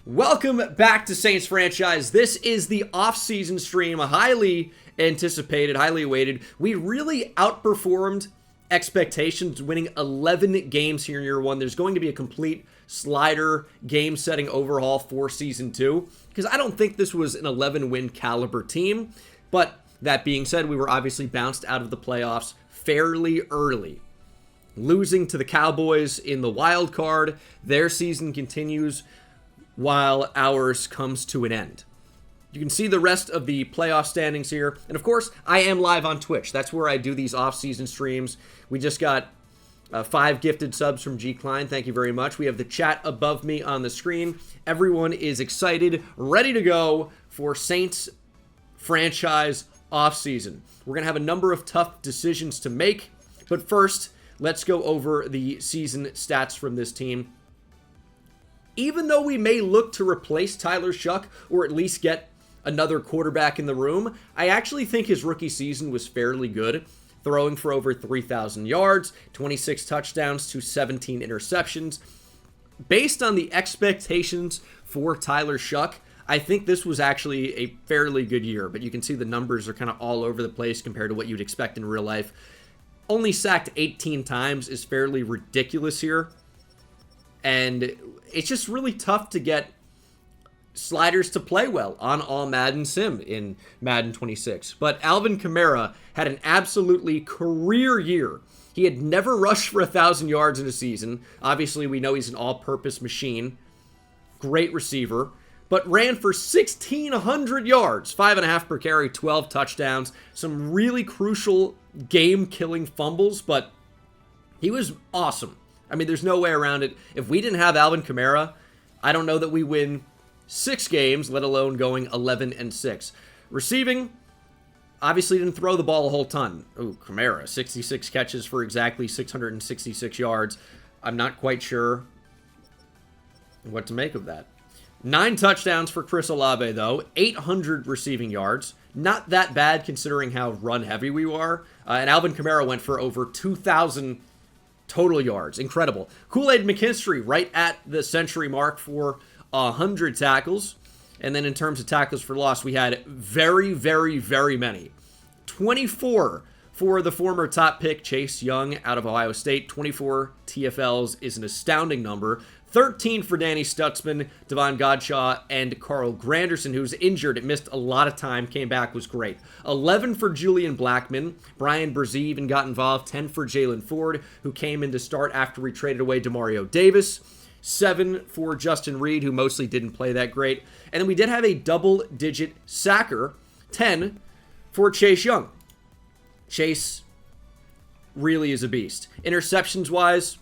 Welcome back to Saints Franchise. This is the off-season stream, highly anticipated, highly awaited. We really outperformed expectations, winning 11 games here in year one. There's going to be a complete slider game-setting overhaul for Season 2, because I don't think this was an 11-win caliber team. But that being said, we were obviously bounced out of the playoffs fairly early, losing to the Cowboys in the wild card. Their season continues while ours comes to an end. You can see the rest of the playoff standings here. And of course, I am live on Twitch. That's where I do these off-season streams. We just got 5 gifted subs from G. Klein. Thank you very much. We have the chat above me on the screen. Everyone is excited, ready to go for Saints franchise off-season. We're going to have a number of tough decisions to make. But first, let's go over the season stats from this team. Even though we may look to replace Tyler Shuck or at least get another quarterback in the room, I actually think his rookie season was fairly good, throwing for over 3,000 yards, 26 touchdowns to 17 interceptions. Based on the expectations for Tyler Shuck, I think this was actually a fairly good year, but you can see the numbers are kind of all over the place compared to what you'd expect in real life. Only sacked 18 times is fairly ridiculous here. And it's just really tough to get sliders to play well on all Madden Sim in Madden 26. But Alvin Kamara had an absolutely career year. He had never rushed for 1,000 yards in a season. Obviously, we know he's an all-purpose machine. Great receiver. But ran for 1,600 yards, 5.5 per carry, 12 touchdowns. Some really crucial game-killing fumbles, but he was awesome. I mean, there's no way around it. If we didn't have Alvin Kamara, I don't know that we win 6 games, let alone going 11-6. Receiving, obviously didn't throw the ball a whole ton. Oh, Kamara, 66 catches for exactly 666 yards. I'm not quite sure what to make of that. 9 touchdowns for Chris Olave, though. 800 receiving yards. Not that bad considering how run-heavy we are. And Alvin Kamara went for over 2,000 total yards. Incredible. Kool-Aid McKinstry right at the century mark for 100 tackles. And then in terms of tackles for loss, we had very, very, very many. 24 for the former top pick Chase Young out of Ohio State. 24 TFLs is an astounding number. 13 for Danny Stutzman, Devon Godshaw, and Carl Granderson, who's injured. It missed a lot of time, came back, was great. 11 for Julian Blackman. Brian Brzee even got involved. 10 for Jalen Ford, who came in to start after we traded away Demario Davis. 7 for Justin Reed, who mostly didn't play that great. And then we did have a double-digit sacker, 10 for Chase Young. Chase really is a beast. Interceptions-wise,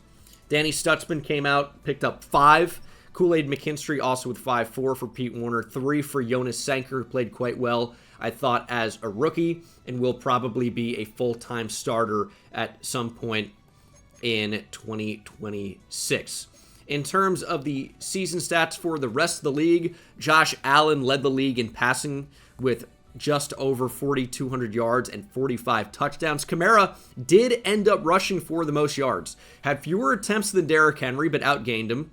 Danny Stutzman came out, picked up 5. Kool-Aid McKinstry also with 5, 4 for Pete Warner, 3 for Jonas Sanker, who played quite well, I thought, as a rookie, and will probably be a full-time starter at some point in 2026. In terms of the season stats for the rest of the league, Josh Allen led the league in passing with just over 4,200 yards and 45 touchdowns. Kamara did end up rushing for the most yards. Had fewer attempts than Derrick Henry, but outgained him.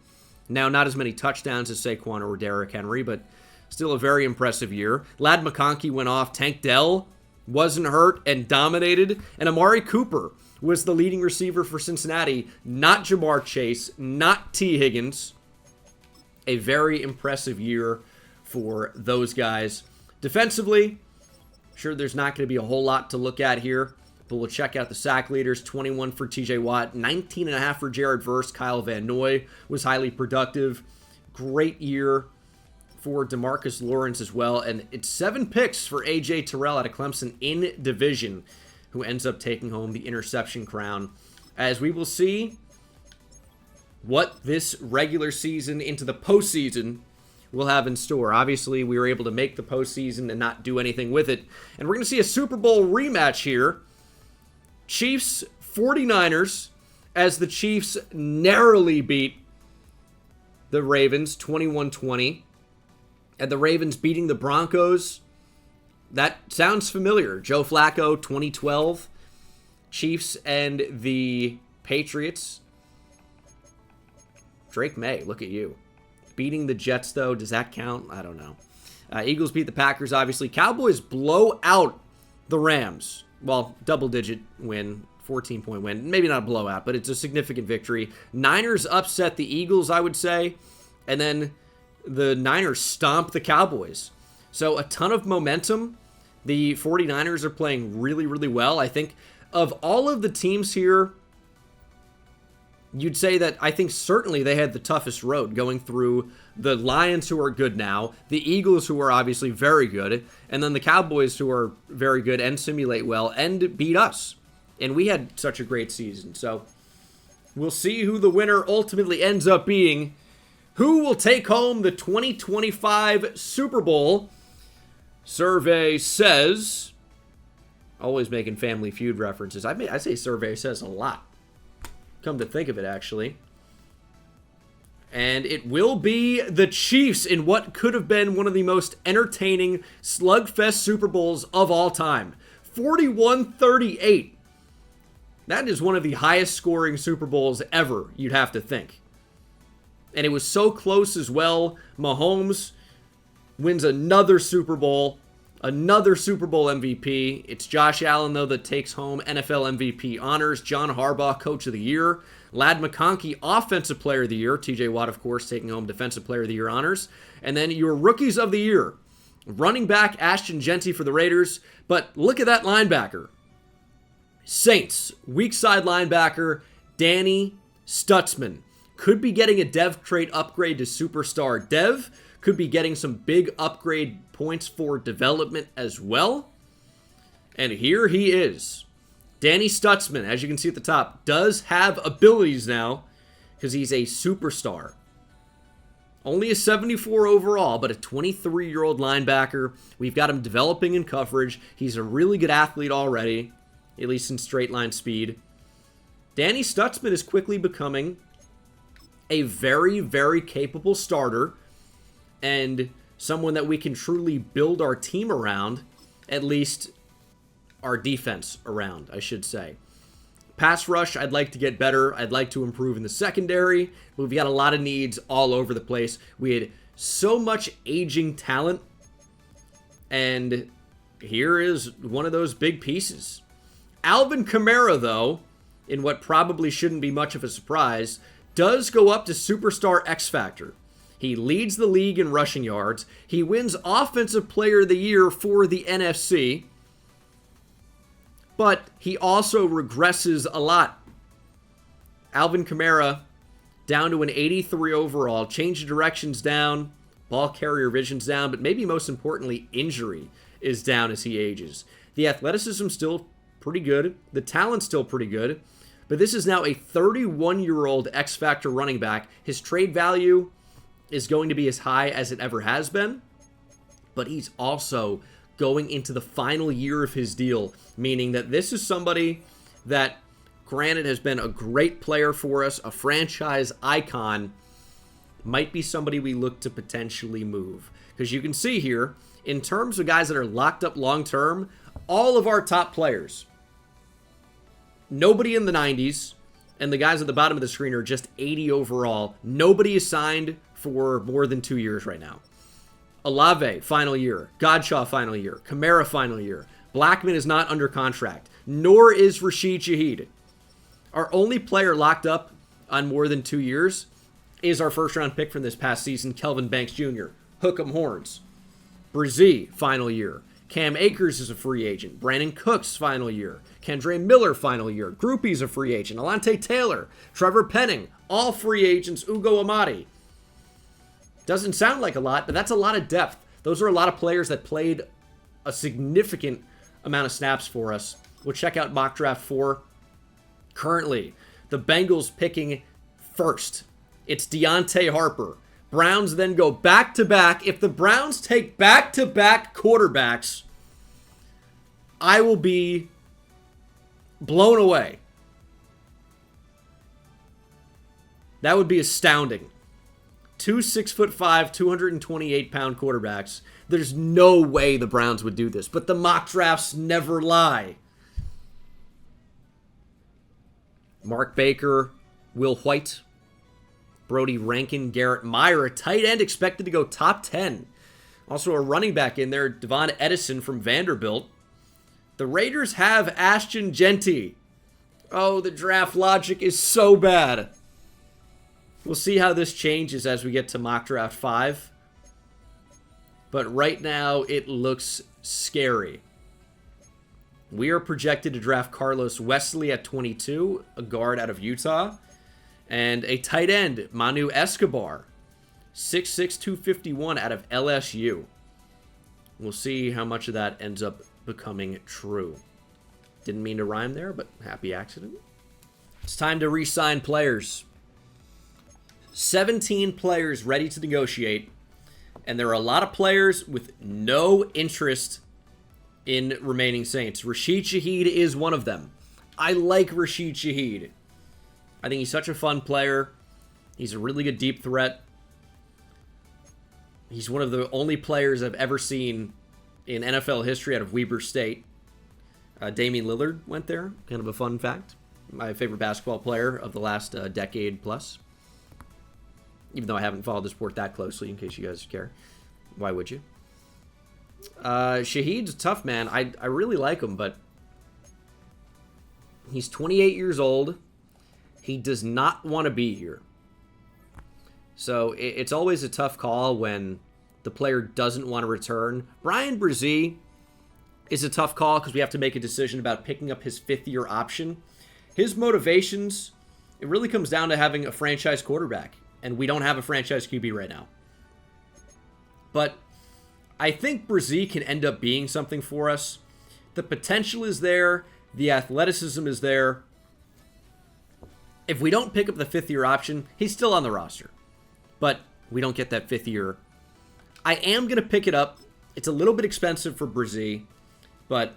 Now, not as many touchdowns as Saquon or Derrick Henry, but still a very impressive year. Ladd McConkey went off. Tank Dell wasn't hurt and dominated. And Amari Cooper was the leading receiver for Cincinnati. Not Jamar Chase, not T. Higgins. A very impressive year for those guys. Defensively, sure there's not going to be a whole lot to look at here, but we'll check out the sack leaders. 21 for TJ Watt, 19.5 for Jared Verse. Kyle Van Noy was highly productive. Great year for DeMarcus Lawrence as well. And it's 7 picks for A.J. Terrell out of Clemson in division, who ends up taking home the interception crown. As we will see what this regular season into the postseason we'll have in store. Obviously, we were able to make the postseason and not do anything with it. And we're going to see a Super Bowl rematch here. Chiefs 49ers, as the Chiefs narrowly beat the Ravens 21-20. And the Ravens beating the Broncos. That sounds familiar. Joe Flacco, 2012. Chiefs and the Patriots. Drake May, look at you. Beating the Jets, though, does that count? I don't know. Eagles beat the Packers, obviously. Cowboys blow out the Rams. Well, double-digit win, 14-point win. Maybe not a blowout, but it's a significant victory. Niners upset the Eagles, I would say. And then the Niners stomp the Cowboys. So a ton of momentum. The 49ers are playing really, really well. I think of all of the teams here, you'd say that I think certainly they had the toughest road going through the Lions, who are good now, the Eagles, who are obviously very good, and then the Cowboys, who are very good and simulate well and beat us. And we had such a great season. So we'll see who the winner ultimately ends up being. Who will take home the 2025 Super Bowl? Survey says, always making Family Feud references. I say survey says a lot. Come to think of it, actually. And it will be the Chiefs in what could have been one of the most entertaining slugfest Super Bowls of all time. 41-38. That is one of the highest scoring Super Bowls ever, you'd have to think. And it was so close as well. Mahomes wins another Super Bowl MVP. It's Josh Allen, though, that takes home NFL MVP honors. John Harbaugh, Coach of the Year. Ladd McConkey, Offensive Player of the Year. TJ Watt, of course, taking home Defensive Player of the Year honors. And then your Rookies of the Year. Running back Ashton Jeanty for the Raiders. But look at that linebacker. Saints, weak side linebacker, Danny Stutzman. Could be getting a dev trait upgrade to superstar dev. Could be getting some big upgrade points for development as well. And here he is. Danny Stutzman, as you can see at the top, does have abilities now because he's a superstar. Only a 74 overall, but a 23-year-old linebacker. We've got him developing in coverage. He's a really good athlete already, at least in straight line speed. Danny Stutzman is quickly becoming a very, very capable starter and someone that we can truly build our team around, at least our defense around, I should say. Pass rush, I'd like to get better. I'd like to improve in the secondary. We've got a lot of needs all over the place. We had so much aging talent, and here is one of those big pieces. Alvin Kamara, though, in what probably shouldn't be much of a surprise, does go up to Superstar X Factor. He leads the league in rushing yards. He wins Offensive Player of the Year for the NFC. But he also regresses a lot. Alvin Kamara down to an 83 overall. Change of directions down. Ball carrier vision's down. But maybe most importantly, injury is down as he ages. The athleticism's still pretty good. The talent's still pretty good. But this is now a 31-year-old X-Factor running back. His trade value is going to be as high as it ever has been. But he's also going into the final year of his deal, meaning that this is somebody that, granted, has been a great player for us, a franchise icon, might be somebody we look to potentially move. Because you can see here, in terms of guys that are locked up long-term, all of our top players, nobody in the 90s, and the guys at the bottom of the screen are just 80 overall. Nobody is signed for more than 2 years right now. Olave, final year. Godshaw, final year. Kamara, final year. Blackman is not under contract, nor is Rashid Shaheed. Our only player locked up on more than 2 years is our first-round pick from this past season, Kelvin Banks Jr. Hook 'em horns. Brzee, final year. Cam Akers is a free agent. Brandon Cooks, final year. Kendre Miller, final year. Groupie's a free agent. Alante Taylor. Trevor Penning, all free agents. Ugo Amadi. Doesn't sound like a lot, but that's a lot of depth. Those are a lot of players that played a significant amount of snaps for us. We'll check out Mock Draft 4. Currently, the Bengals picking first. It's Deontay Harper. Browns then go back-to-back. If the Browns take back-to-back quarterbacks, I will be blown away. That would be astounding. Two 6'5", 228-pound quarterbacks. There's no way the Browns would do this, but the mock drafts never lie. Mark Baker, Will White, Brody Rankin, Garrett Meyer, a tight end expected to go top 10. Also a running back in there, Devon Edison from Vanderbilt. The Raiders have Ashton Genty. Oh, the draft logic is so bad. We'll see how this changes as we get to mock draft 5. But right now, it looks scary. We are projected to draft Carlos Wesley at 22, a guard out of Utah, and a tight end, Manu Escobar, 6'6", 251 out of LSU. We'll see how much of that ends up becoming true. Didn't mean to rhyme there, but happy accident. It's time to re-sign players. 17 players ready to negotiate, and there are a lot of players with no interest in remaining Saints. Rashid Shaheed is one of them. I like Rashid Shaheed. I think he's such a fun player. He's a really good deep threat. He's one of the only players I've ever seen in NFL history out of Weber State. Damian Lillard went there. Kind of a fun fact. My favorite basketball player of the last decade plus. Even though I haven't followed the sport that closely, in case you guys care. Why would you? Shaheed's tough, man. I really like him, but he's 28 years old. He does not want to be here. So it's always a tough call when the player doesn't want to return. Brian Brzee is a tough call because we have to make a decision about picking up his fifth-year option. His motivations, it really comes down to having a franchise quarterback, and we don't have a franchise QB right now. But I think Brzee can end up being something for us. The potential is there. The athleticism is there. If we don't pick up the fifth-year option, he's still on the roster. But we don't get that fifth year. I am going to pick it up. It's a little bit expensive for Brzee, but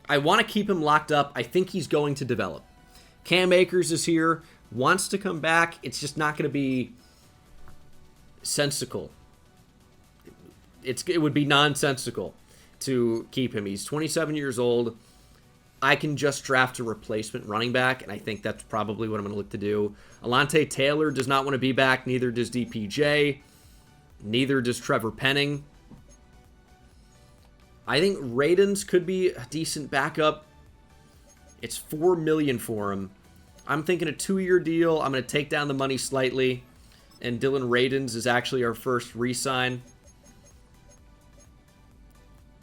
I want to keep him locked up. I think he's going to develop. Cam Akers is here, wants to come back. It's just not going to be sensical. It would be nonsensical to keep him. He's 27 years old. I can just draft a replacement running back, and I think that's probably what I'm going to look to do. Alontae Taylor does not want to be back. Neither does DPJ. Neither does Trevor Penning. I think Radens could be a decent backup. It's $4 million for him. I'm thinking a 2-year deal. I'm going to take down the money slightly, and Dylan Radens is actually our first re-sign.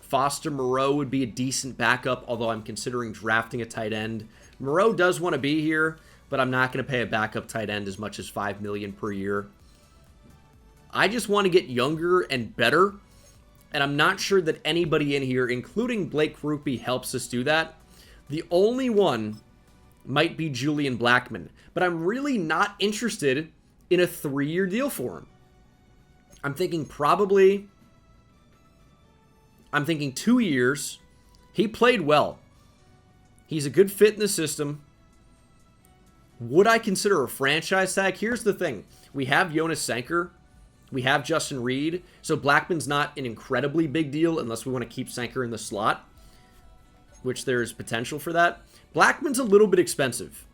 Foster Moreau would be a decent backup, although I'm considering drafting a tight end. Moreau does want to be here, but I'm not going to pay a backup tight end as much as $5 million per year. I just want to get younger and better, and I'm not sure that anybody in here, including Blake Rupe, helps us do that. The only one might be Julian Blackmon, but I'm really not interested in a 3-year deal for him. I'm thinking 2 years. He played well. He's a good fit in the system. Would I consider a franchise tag? Here's the thing. We have Jonas Sanker. We have Justin Reed. So Blackman's not an incredibly big deal unless we want to keep Sanker in the slot, which there's potential for that. Blackman's a little bit expensive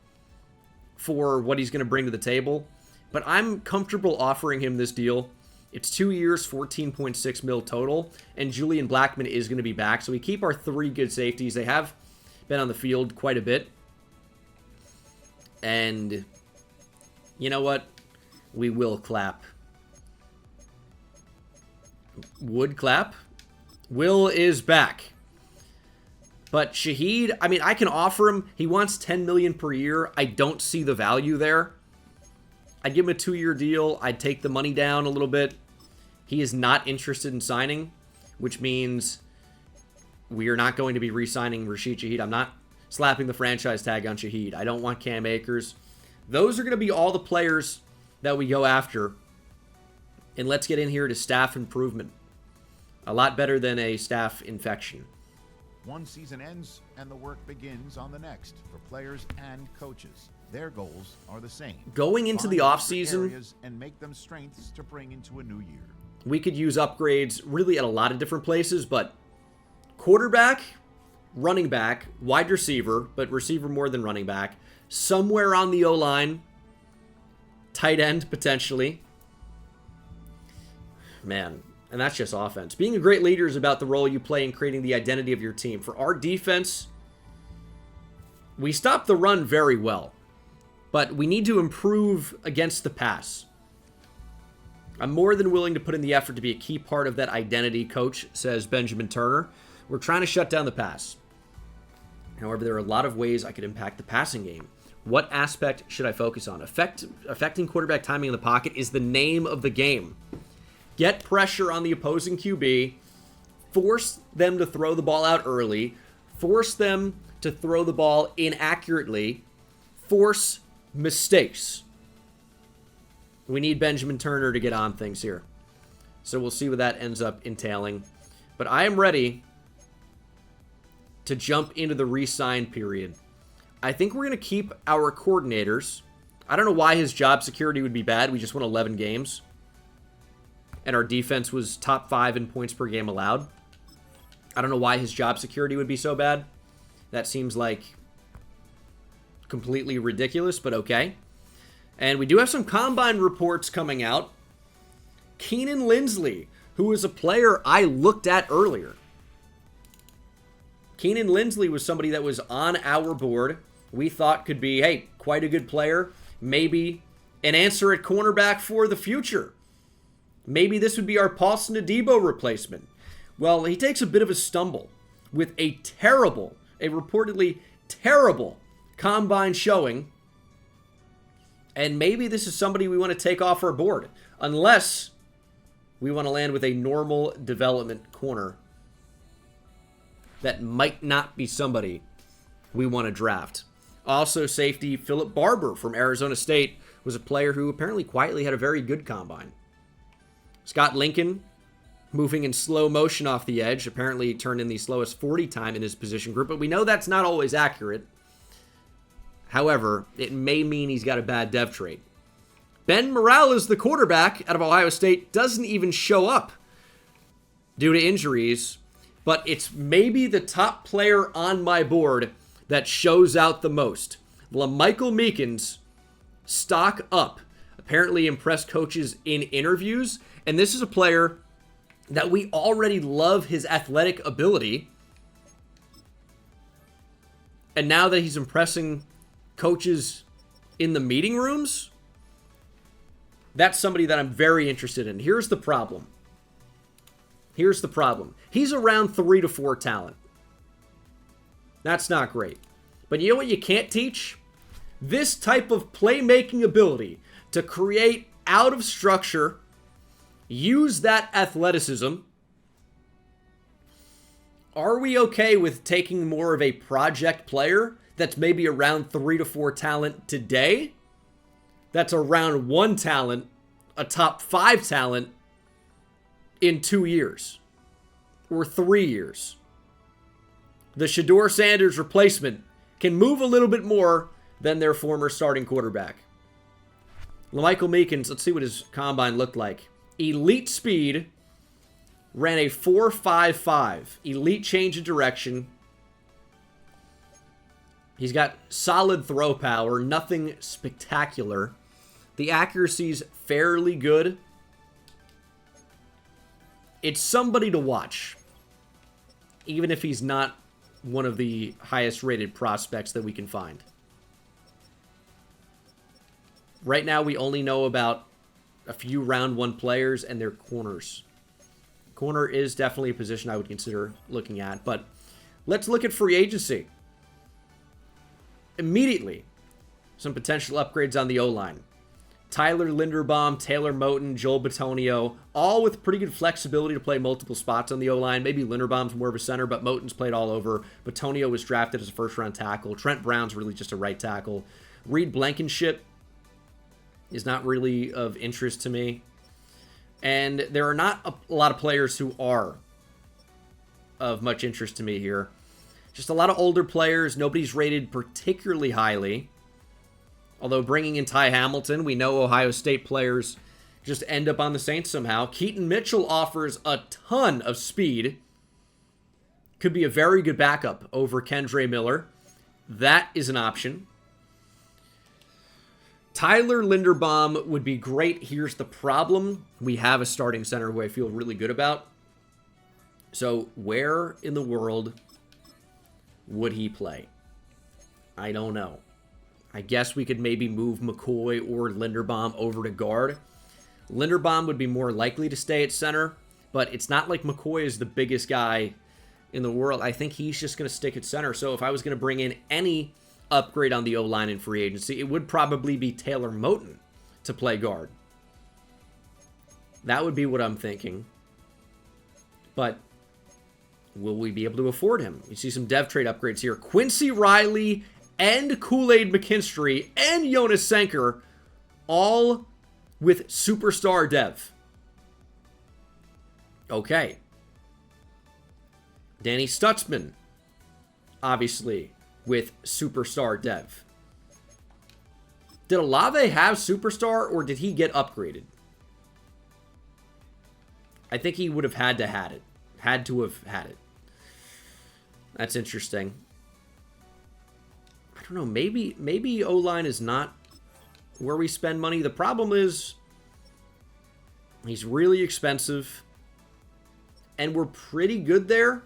for what he's going to bring to the table, but I'm comfortable offering him this deal. It's 2 years, $14.6 million total, and Julian Blackmon is going to be back. So we keep our 3 good safeties. They have been on the field quite a bit. And you know what? We will clap. Would clap. Will is back. But Shaheed, I mean, I can offer him. He wants $10 million per year. I don't see the value there. I'd give him a 2-year deal. I'd take the money down a little bit. He is not interested in signing, which means we are not going to be re-signing Rashid Shaheed. I'm not slapping the franchise tag on Shaheed. I don't want Cam Akers. Those are going to be all the players that we go after. And let's get in here to staff improvement. A lot better than a staff infection. One season ends and the work begins on the next for players and coaches. Their goals are the same. Going into the offseason, and make them strengths to bring into a new year. We could use upgrades really at a lot of different places, but quarterback, running back, wide receiver, but receiver more than running back, somewhere on the O-line, Tight end, potentially. Man, and that's just offense. Being a great leader is about the role you play in creating the identity of your team. For our defense, we stop the run very well, but we need to improve against the pass. I'm more than willing to put in the effort to be a key part of that identity, coach, says Benjamin Turner. We're trying to shut down the pass. However, there are a lot of ways I could impact the passing game. What aspect should I focus on? Affecting quarterback timing in the pocket is the name of the game. Get pressure on the opposing QB, force them to throw the ball out early, force them to throw the ball inaccurately, force mistakes. We need Benjamin Turner to get on things here. So we'll see what that ends up entailing. But I am ready to jump into the re-sign period. I think we're going to keep our coordinators. I don't know why his job security would be bad. We just won 11 games. And our defense was top 5 in points per game allowed. I don't know why his job security would be so bad. That seems like completely ridiculous, but okay. And we do have some combine reports coming out. Keenan Lindsley, who is a player I looked at earlier. Keenan Lindsley was somebody that was on our board. We thought could be, hey, quite a good player. Maybe an answer at cornerback for the future. Maybe this would be our Paulson Adebo replacement. Well, he takes a bit of a stumble with a reportedly terrible combine showing. And maybe this is somebody we want to take off our board. Unless we want to land with a normal development corner. That might not be somebody we want to draft. Also, safety Philip Barber from Arizona State was a player who apparently quietly had a very good combine. Scott Lincoln, moving in slow motion off the edge, apparently turned in the slowest 40 time in his position group, but we know that's not always accurate. However, it may mean he's got a bad dev trait. Ben Morales, the quarterback out of Ohio State, doesn't even show up due to injuries, but it's maybe the top player on my board that shows out the most. LaMichael Meekins, stock up, apparently impressed coaches in interviews, and this is a player that we already love his athletic ability. And now that he's impressing coaches in the meeting rooms, that's somebody that I'm very interested in. Here's the problem. He's around 3 to 4 talent. That's not great. But you know what you can't teach? This type of playmaking ability to create out of structure, use that athleticism. Are we okay with taking more of a project player that's maybe around 3 to 4 talent today? That's around 1 talent, a top 5 talent in 2 years or 3 years. The Shedeur Sanders replacement can move a little bit more than their former starting quarterback. LaMichael Meekins, let's see what his combine looked like. Elite speed, ran a 4.55. Elite change of direction. He's got solid throw power, nothing spectacular. The accuracy's fairly good. It's somebody to watch, even if he's not one of the highest rated prospects that we can find. Right now, we only know about a few round 1 players and their corners. Corner is definitely a position I would consider looking at, but let's look at free agency. Immediately, some potential upgrades on the O-line. Tyler Linderbaum, Taylor Moton, Joel Bitonio, all with pretty good flexibility to play multiple spots on the O-line. Maybe Linderbaum's more of a center, but Moton's played all over. Bitonio was drafted as a first-round tackle. Trent Brown's really just a right tackle. Reed Blankenship is not really of interest to me. And there are not a lot of players who are of much interest to me here. Just a lot of older players. Nobody's rated particularly highly. Although bringing in Ty Hamilton, we know Ohio State players just end up on the Saints somehow. Keaton Mitchell offers a ton of speed. Could be a very good backup over Kendre Miller. That is an option. Tyler Linderbaum would be great. Here's the problem. We have a starting center who I feel really good about. So where in the world would he play? I don't know. I guess we could maybe move McCoy or Linderbaum over to guard. Linderbaum would be more likely to stay at center, but it's not like McCoy is the biggest guy in the world. I think he's just going to stick at center. So if I was going to bring in any upgrade on the O-line in free agency, it would probably be Taylor Moton to play guard. That would be what I'm thinking. But will we be able to afford him? You see some dev trade upgrades here. Quincy Riley and Kool-Aid McKinstry and Jonas Senker, all with superstar dev. Okay. Danny Stutzman, obviously, with superstar dev. Did Olave have superstar, or did he get upgraded? I think he would have had to had it. Had to have had it. That's interesting. I don't know. Maybe O-line is not where we spend money. The problem is he's really expensive, and we're pretty good there.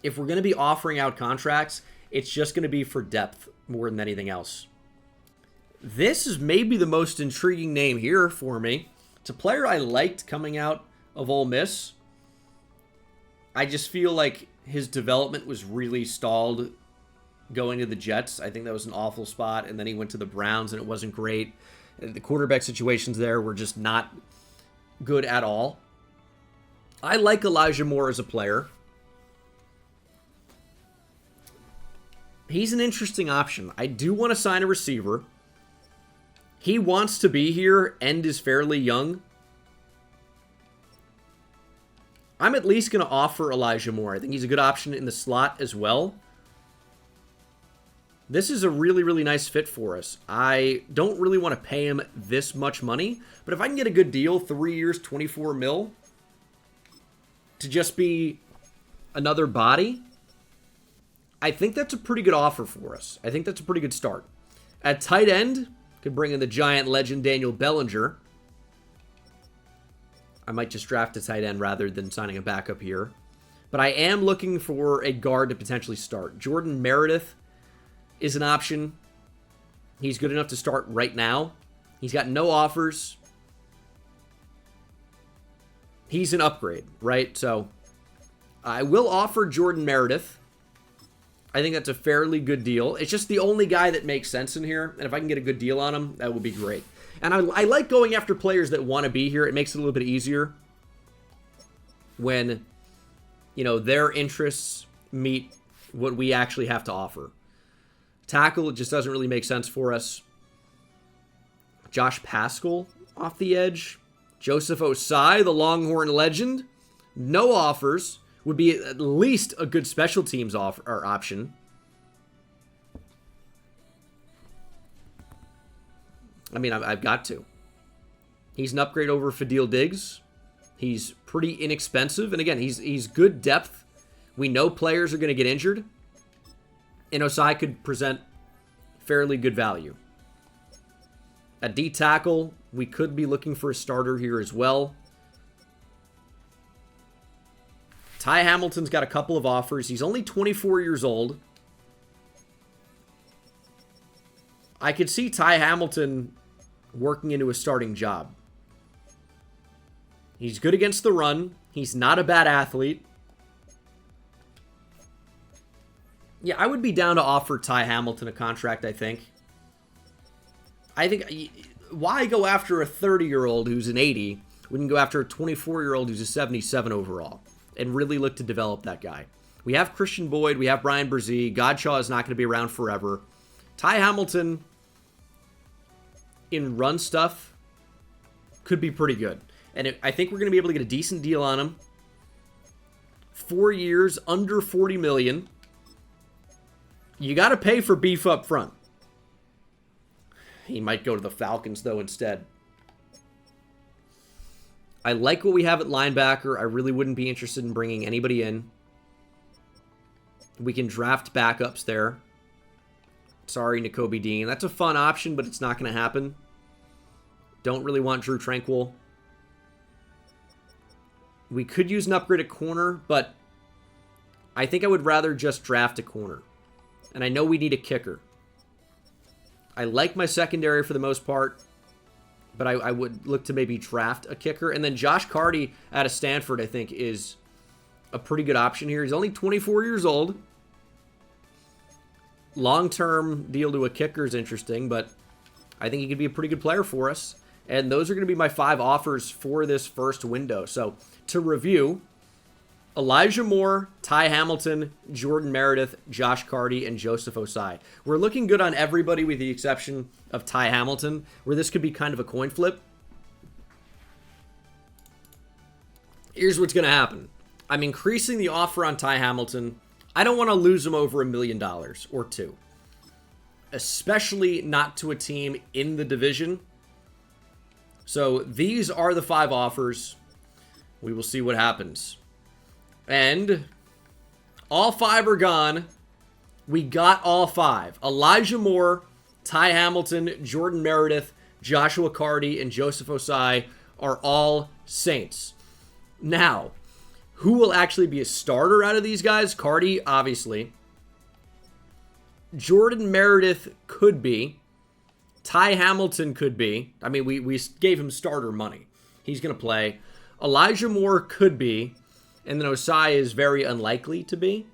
If we're going to be offering out contracts, it's just going to be for depth more than anything else. This is maybe the most intriguing name here for me. It's a player I liked coming out of Ole Miss. I just feel like his development was really stalled going to the Jets. I think that was an awful spot, and then he went to the Browns, and it wasn't great. The quarterback situations there were just not good at all. I like Elijah Moore as a player. He's an interesting option. I do want to sign a receiver. He wants to be here and is fairly young. I'm at least going to offer Elijah Moore. I think he's a good option in the slot as well. This is a really, really nice fit for us. I don't really want to pay him this much money, but if I can get a good deal, 3 years, 24 mil, to just be another body, I think that's a pretty good offer for us. I think that's a pretty good start. At tight end, could bring in the Giant legend Daniel Bellinger. I might just draft a tight end rather than signing a backup here. But I am looking for a guard to potentially start. Jordan Meredith is an option. He's good enough to start right now. He's got no offers. He's an upgrade, right? So I will offer Jordan Meredith. I think that's a fairly good deal. It's just the only guy that makes sense in here. And if I can get a good deal on him, that would be great. And I like going after players that want to be here. It makes it a little bit easier when, you know, their interests meet what we actually have to offer. Tackle, it just doesn't really make sense for us. Josh Paschal off the edge. Joseph Osai, the Longhorn legend. No offers. Would be at least a good special teams option. I mean, I've got to. He's an upgrade over Fadil Diggs. He's pretty inexpensive. And again, he's good depth. We know players are going to get injured. And Osai could present fairly good value. At D-tackle, we could be looking for a starter here as well. Ty Hamilton's got a couple of offers. He's only 24 years old. I could see Ty Hamilton working into a starting job. He's good against the run. He's not a bad athlete. Yeah, I would be down to offer Ty Hamilton a contract, I think. Why go after a 30-year-old who's an 80? We can go after a 24-year-old who's a 77 overall and really look to develop that guy. We have Christian Boyd. We have Brian Brzee. Godshaw is not going to be around forever. Ty Hamilton in run stuff could be pretty good. And I think we're going to be able to get a decent deal on him. 4 years, under $40 million. You got to pay for beef up front. He might go to the Falcons, though, instead. I like what we have at linebacker. I really wouldn't be interested in bringing anybody in. We can draft backups there. Sorry, Nakobe Dean. That's a fun option, but it's not going to happen. Don't really want Drew Tranquil. We could use an upgrade at corner, but I think I would rather just draft a corner. And I know we need a kicker. I like my secondary for the most part, but I would look to maybe draft a kicker. And then Josh Carty out of Stanford, I think, is a pretty good option here. He's only 24 years old. Long-term deal to a kicker is interesting, but I think he could be a pretty good player for us. And those are going to be my 5 offers for this first window. So to review, Elijah Moore, Ty Hamilton, Jordan Meredith, Josh Carty, and Joseph Osai. We're looking good on everybody with the exception of Ty Hamilton, where this could be kind of a coin flip. Here's what's going to happen. I'm increasing the offer on Ty Hamilton. I don't want to lose him over $1 million or $2 million. Especially not to a team in the division. So these are the 5 offers. We will see what happens. And all 5 are gone. We got all 5. Elijah Moore, Ty Hamilton, Jordan Meredith, Joshua Carty, and Joseph Osai are all Saints. Now, who will actually be a starter out of these guys? Carty, obviously. Jordan Meredith could be. Ty Hamilton could be. I mean, we gave him starter money. He's going to play. Elijah Moore could be. And then Osai is very unlikely to be.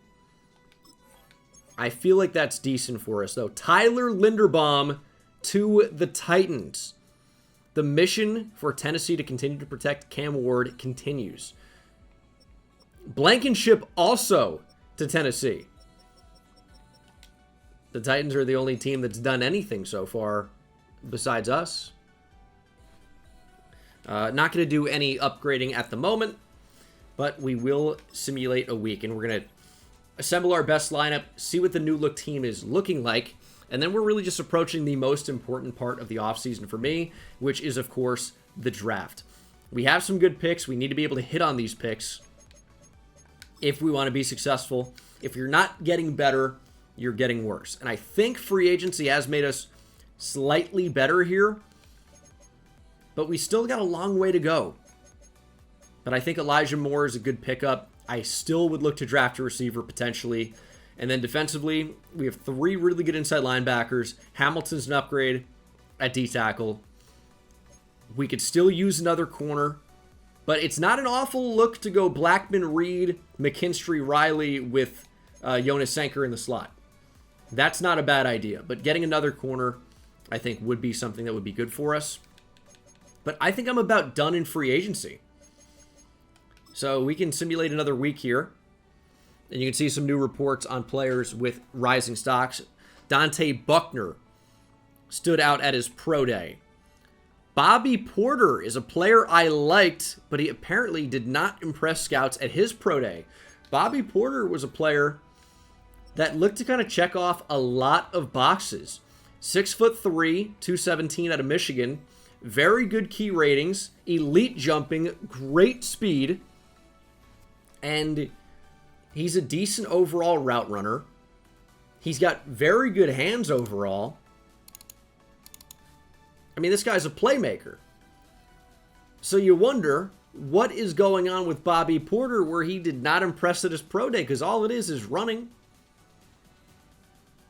I feel like that's decent for us, though. Tyler Linderbaum to the Titans. The mission for Tennessee to continue to protect Cam Ward continues. Blankenship also to Tennessee. The Titans are the only team that's done anything so far besides us. Not going to do any upgrading at the moment. But we will simulate a week, and we're going to assemble our best lineup, see what the new look team is looking like, and then we're really just approaching the most important part of the offseason for me, which is, of course, the draft. We have some good picks. We need to be able to hit on these picks if we want to be successful. If you're not getting better, you're getting worse. And I think free agency has made us slightly better here, but we still got a long way to go. But I think Elijah Moore is a good pickup. I still would look to draft a receiver potentially. And then defensively, we have 3 really good inside linebackers. Hamilton's an upgrade at D-tackle. We could still use another corner. But it's not an awful look to go Blackman, Reed, McKinstry, Riley with Jonas Sanker in the slot. That's not a bad idea. But getting another corner, I think, would be something that would be good for us. But I think I'm about done in free agency. So we can simulate another week here. And you can see some new reports on players with rising stocks. Dante Buckner stood out at his pro day. Bobby Porter is a player I liked, but he apparently did not impress scouts at his pro day. Bobby Porter was a player that looked to kind of check off a lot of boxes. 6'3", 217 out of Michigan. Very good key ratings. Elite jumping. Great speed. And he's a decent overall route runner. He's got very good hands overall. I mean, this guy's a playmaker. So you wonder, what is going on with Bobby Porter where he did not impress at his pro day? Because all it is running.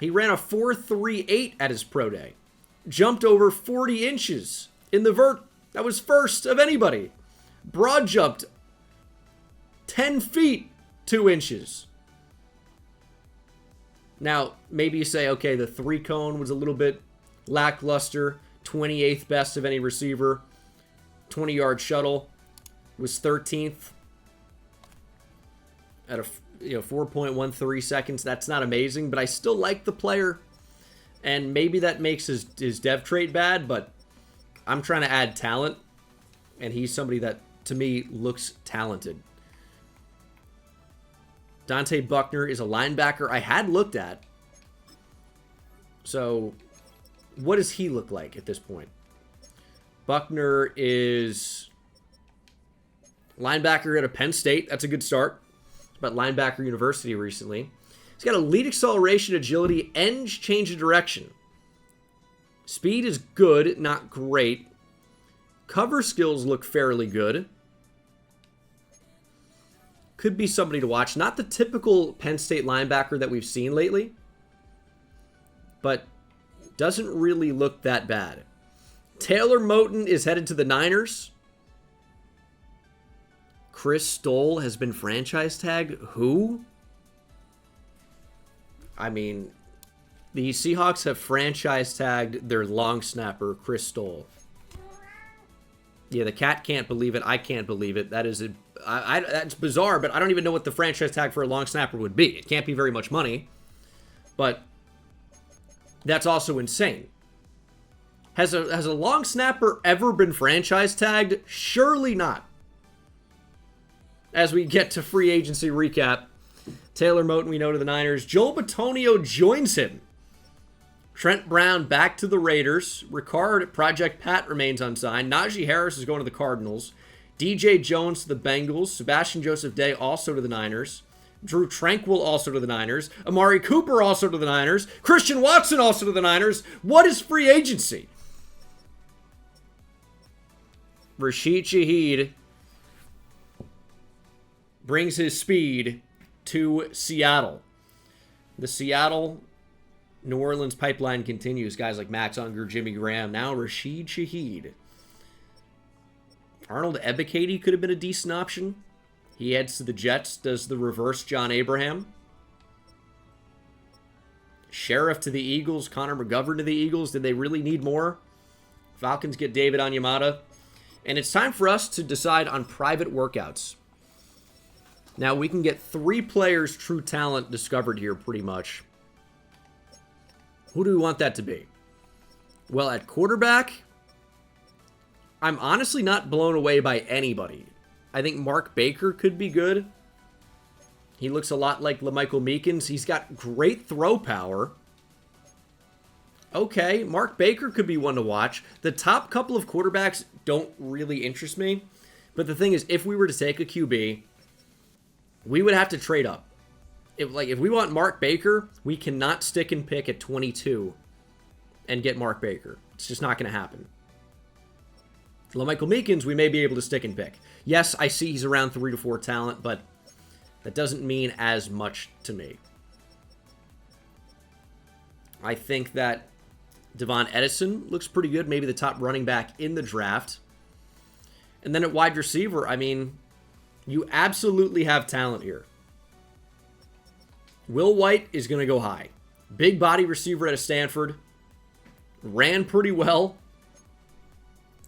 He ran a 4.38 at his pro day. Jumped over 40 inches in the vert. That was first of anybody. Broad jumped 10 feet, 2 inches. Now, maybe you say, okay, the 3-cone was a little bit lackluster. 28th best of any receiver. 20-yard shuttle was 13th at a 4.13 seconds. That's not amazing, but I still like the player. And maybe that makes his dev trait bad, but I'm trying to add talent. And he's somebody that, to me, looks talented. Dante Buckner is a linebacker I had looked at. So, what does he look like at this point? Buckner is linebacker at a Penn State. That's a good start. But linebacker university recently. He's got elite acceleration, agility, and change of direction. Speed is good, not great. Cover skills look fairly good. Could be somebody to watch. Not the typical Penn State linebacker that we've seen lately, but doesn't really look that bad. Taylor Moton is headed to the Niners. Chris Stoll has been franchise tagged. Who? I mean, the Seahawks have franchise tagged their long snapper, Chris Stoll. Yeah, the cat can't believe it. I can't believe it. That is that's bizarre, but I don't even know what the franchise tag for a long snapper would be. It can't be very much money, but that's also insane. Has a long snapper ever been franchise tagged? Surely not. As we get to free agency recap, Taylor Moton, we know, to the Niners. Joel Bitonio joins him. Trent Brown back to the Raiders. Ricard Project Pat remains unsigned. Najee Harris is going to the Cardinals. DJ Jones to the Bengals. Sebastian Joseph Day also to the Niners. Drew Tranquil also to the Niners. Amari Cooper also to the Niners. Christian Watson also to the Niners. What is free agency? Rashid Shaheed brings his speed to Seattle. The Seattle New Orleans pipeline continues. Guys like Max Unger, Jimmy Graham, now Rashid Shaheed. Arnold Ebiketie could have been a decent option. He heads to the Jets, does the reverse John Abraham. Sheriff to the Eagles, Connor McGovern to the Eagles. Did they really need more? Falcons get David Onyemata. And it's time for us to decide on private workouts. Now, we can get 3 players' true talent discovered here, pretty much. Who do we want that to be? Well, at quarterback, I'm honestly not blown away by anybody. I think Mark Baker could be good. He looks a lot like LaMichael Meekins. He's got great throw power. Okay, Mark Baker could be one to watch. The top couple of quarterbacks don't really interest me. But the thing is, if we were to take a QB, we would have to trade up. If we want Mark Baker, we cannot stick and pick at 22 and get Mark Baker. It's just not going to happen. LaMichael Meekins, we may be able to stick and pick. Yes, I see he's around 3 to 4 talent, but that doesn't mean as much to me. I think that Devon Edison looks pretty good. Maybe the top running back in the draft. And then at wide receiver, I mean, you absolutely have talent here. Will White is going to go high. Big body receiver out of Stanford. Ran pretty well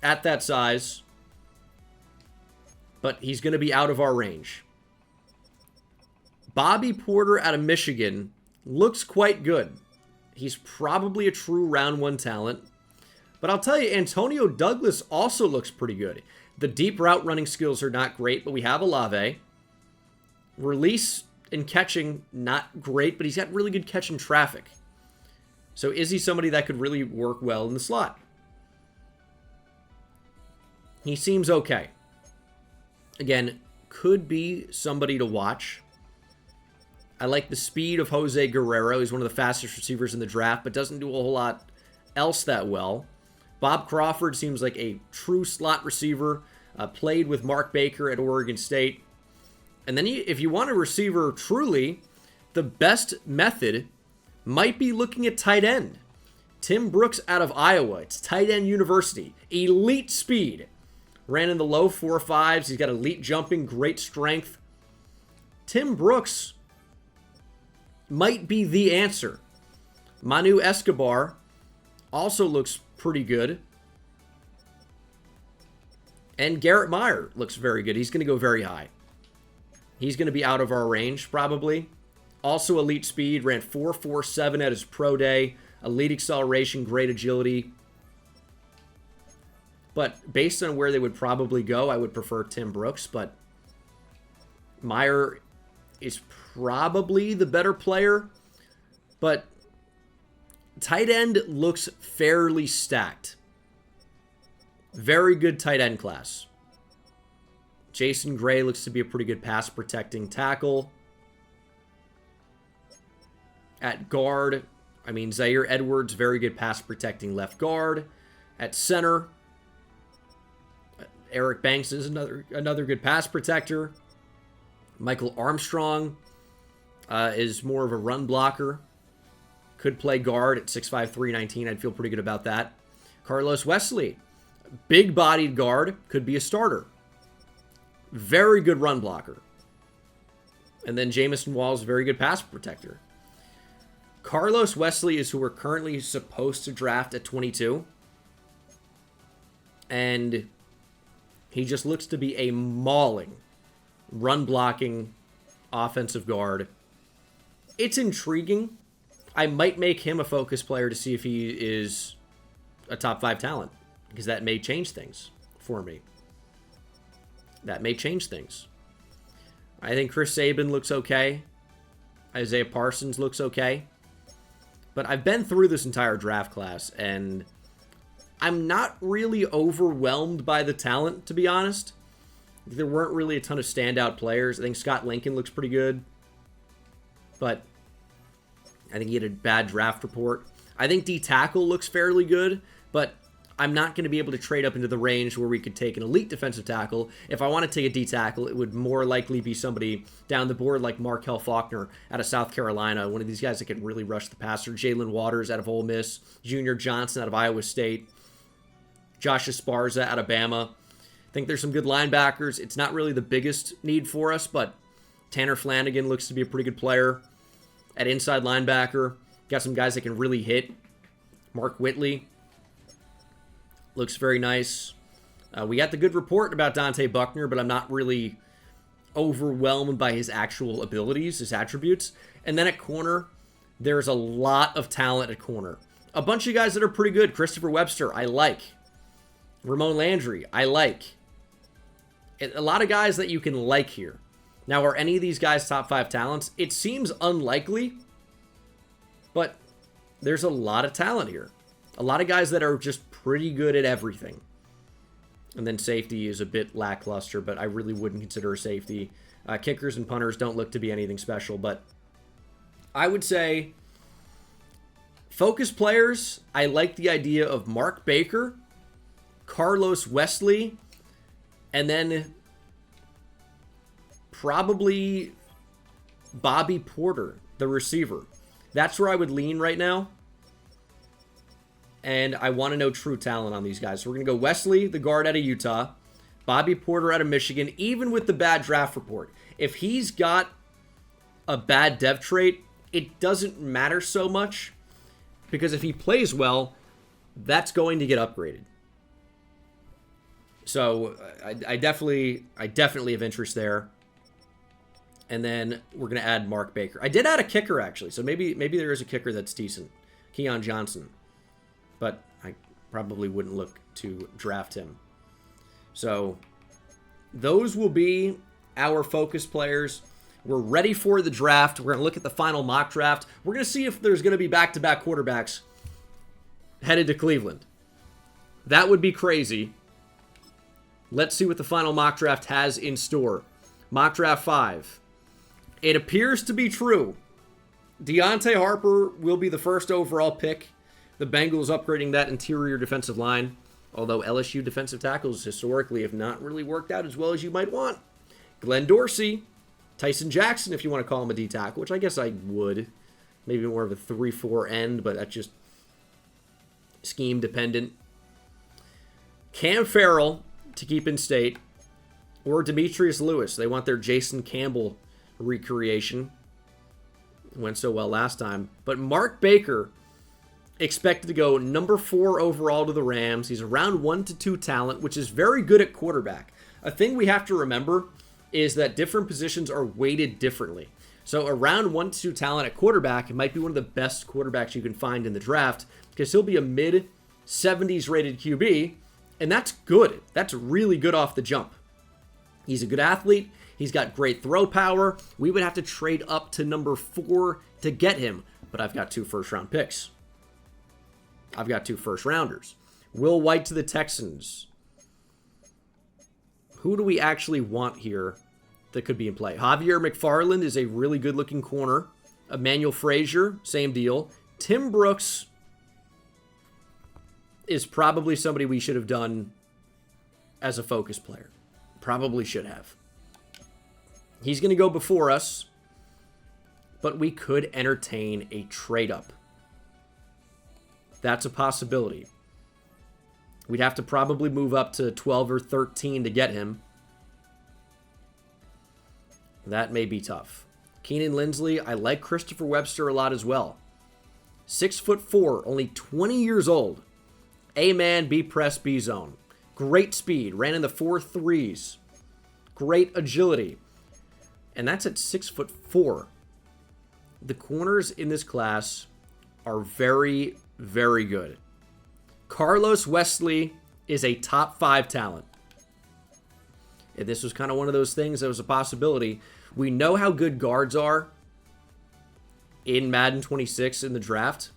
at that size. But he's going to be out of our range. Bobby Porter out of Michigan looks quite good. He's probably a true round 1 talent. But I'll tell you, Antonio Douglas also looks pretty good. The deep route running skills are not great, but we have Olave. Release and catching, not great, but he's got really good catch in traffic. So is he somebody that could really work well in the slot? He seems okay. Again, could be somebody to watch. I like the speed of Jose Guerrero. He's one of the fastest receivers in the draft, but doesn't do a whole lot else that well. Bob Crawford seems like a true slot receiver. Played with Mark Baker at Oregon State. And then if you want a receiver truly, the best method might be looking at tight end. Tim Brooks out of Iowa. It's tight end university. Elite speed. Ran in the low 4.5s. He's got elite jumping, great strength. Tim Brooks might be the answer. Manu Escobar also looks pretty good. And Garrett Meyer looks very good. He's going to go very high. He's going to be out of our range, probably. Also elite speed. Ran 4.47 at his pro day. Elite acceleration, great agility. But based on where they would probably go, I would prefer Tim Brooks. But Meyer is probably the better player. But tight end looks fairly stacked. Very good tight end class. Jason Gray looks to be a pretty good pass protecting tackle. At guard, I mean, Zaire Edwards, very good pass protecting left guard. At center, Eric Banks is another good pass protector. Michael Armstrong is more of a run blocker. Could play guard at 6'5", 319. I'd feel pretty good about that. Carlos Wesley, big-bodied guard, could be a starter. Very good run blocker. And then Jamison Walls, very good pass protector. Carlos Wesley is who we're currently supposed to draft at 22. And he just looks to be a mauling, run-blocking offensive guard. It's intriguing. I might make him a focus player to see if he is a top 5 talent, because that may change things for me. That may change things. I think Chris Sabin looks okay. Isaiah Parsons looks okay. But I've been through this entire draft class, and I'm not really overwhelmed by the talent, to be honest. There weren't really a ton of standout players. I think Scott Lincoln looks pretty good, but I think he had a bad draft report. I think D-tackle looks fairly good, but I'm not going to be able to trade up into the range where we could take an elite defensive tackle. If I want to take a D-tackle, it would more likely be somebody down the board like Markel Faulkner out of South Carolina, one of these guys that can really rush the passer. Jalen Waters out of Ole Miss, Junior Johnson out of Iowa State, Josh Esparza out of Bama. I think there's some good linebackers. It's not really the biggest need for us, but Tanner Flanagan looks to be a pretty good player. At inside linebacker, got some guys that can really hit. Mark Whitley looks very nice. We got the good report about Dante Buckner, but I'm not really overwhelmed by his actual abilities, his attributes. And then at corner, there's a lot of talent at corner. A bunch of guys that are pretty good. Christopher Webster, I like. Ramon Landry, I like. A lot of guys that you can like here. Now, are any of these guys top 5 talents? It seems unlikely, but there's a lot of talent here. A lot of guys that are just pretty good at everything. And then safety is a bit lackluster, but I really wouldn't consider a safety. Kickers and punters don't look to be anything special, but I would say focus players, I like the idea of Mark Baker, Carlos Wesley, and then probably Bobby Porter, the receiver. That's where I would lean right now. And I want to know true talent on these guys. So we're going to go Wesley, the guard out of Utah. Bobby Porter out of Michigan, even with the bad draft report. If he's got a bad dev trait, it doesn't matter so much. Because if he plays well, that's going to get upgraded. So I definitely have interest there. And then we're going to add Mark Baker. I did add a kicker, actually. So maybe there is a kicker that's decent. Keon Johnson. But I probably wouldn't look to draft him. So those will be our focus players. We're ready for the draft. We're going to look at the final mock draft. We're going to see if there's going to be back-to-back quarterbacks headed to Cleveland. That would be crazy. Let's see what the final mock draft has in store. Mock draft 5. It appears to be true. Deontay Harper will be the first overall pick. The Bengals upgrading that interior defensive line. Although LSU defensive tackles historically have not really worked out as well as you might want. Glenn Dorsey. Tyson Jackson, if you want to call him a D tackle, which I guess I would. Maybe more of a 3-4 end, but that's just scheme dependent. Cam Farrell to keep in state. Or Demetrius Lewis. They want their Jason Campbell recreation. Went so well last time. But Mark Baker expected to go number 4 overall to the Rams. He's around 1 to 2 talent, which is very good at quarterback. A thing we have to remember is that different positions are weighted differently. So around 1 to 2 talent at quarterback, it might be one of the best quarterbacks you can find in the draft because he'll be a mid-70s rated QB, and that's good. That's really good off the jump. He's a good athlete. He's got great throw power. We would have to trade up to number 4 to get him, but I've got 2 first-round picks. I've got 2 first-rounders. Will White to the Texans. Who do we actually want here that could be in play? Javier McFarland is a really good-looking corner Emmanuel Frazier, same deal. Tim Brooks is probably somebody we should have done as a focus player. Probably should have. He's going to go before us, but we could entertain a trade-up. That's a possibility. We'd have to probably move up to 12 or 13 to get him. That may be tough. Keenan Lindsley, I like Christopher Webster a lot as well. 6'4", only 20 years old. A-man, B-press, B-zone. Great speed, ran in the 4.3s. Great agility. And that's at 6'4". The corners in this class are very, very good. Carlos Wesley is a top 5 talent. And this was kind of one of those things that was a possibility. We know how good guards are in Madden 26 in the draft.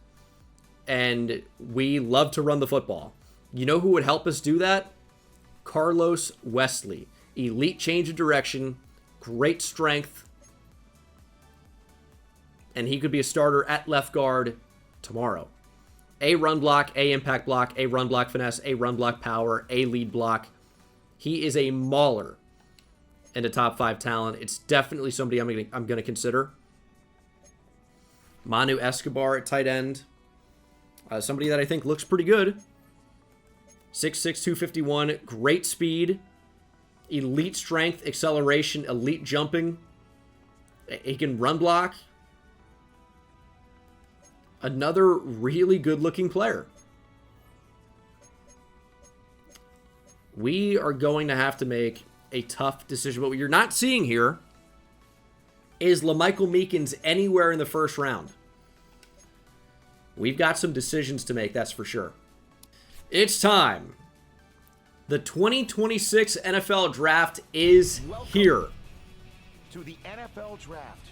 And we love to run the football. You know who would help us do that? Carlos Wesley. Elite change of direction. Great strength. And he could be a starter at left guard tomorrow. A run block, A impact block, A run block finesse, A run block power, A lead block. He is a mauler and a top 5 talent. It's definitely somebody I'm going to consider. Manu Escobar at tight end. Somebody that I think looks pretty good. 6'6", 251. Great speed. Elite strength, acceleration, elite jumping. He can run block. Another really good-looking player. We are going to have to make a tough decision. But what you're not seeing here is LaMichael Meekins anywhere in the first round. We've got some decisions to make, that's for sure. It's time. The 2026 NFL Draft is here. To the NFL Draft.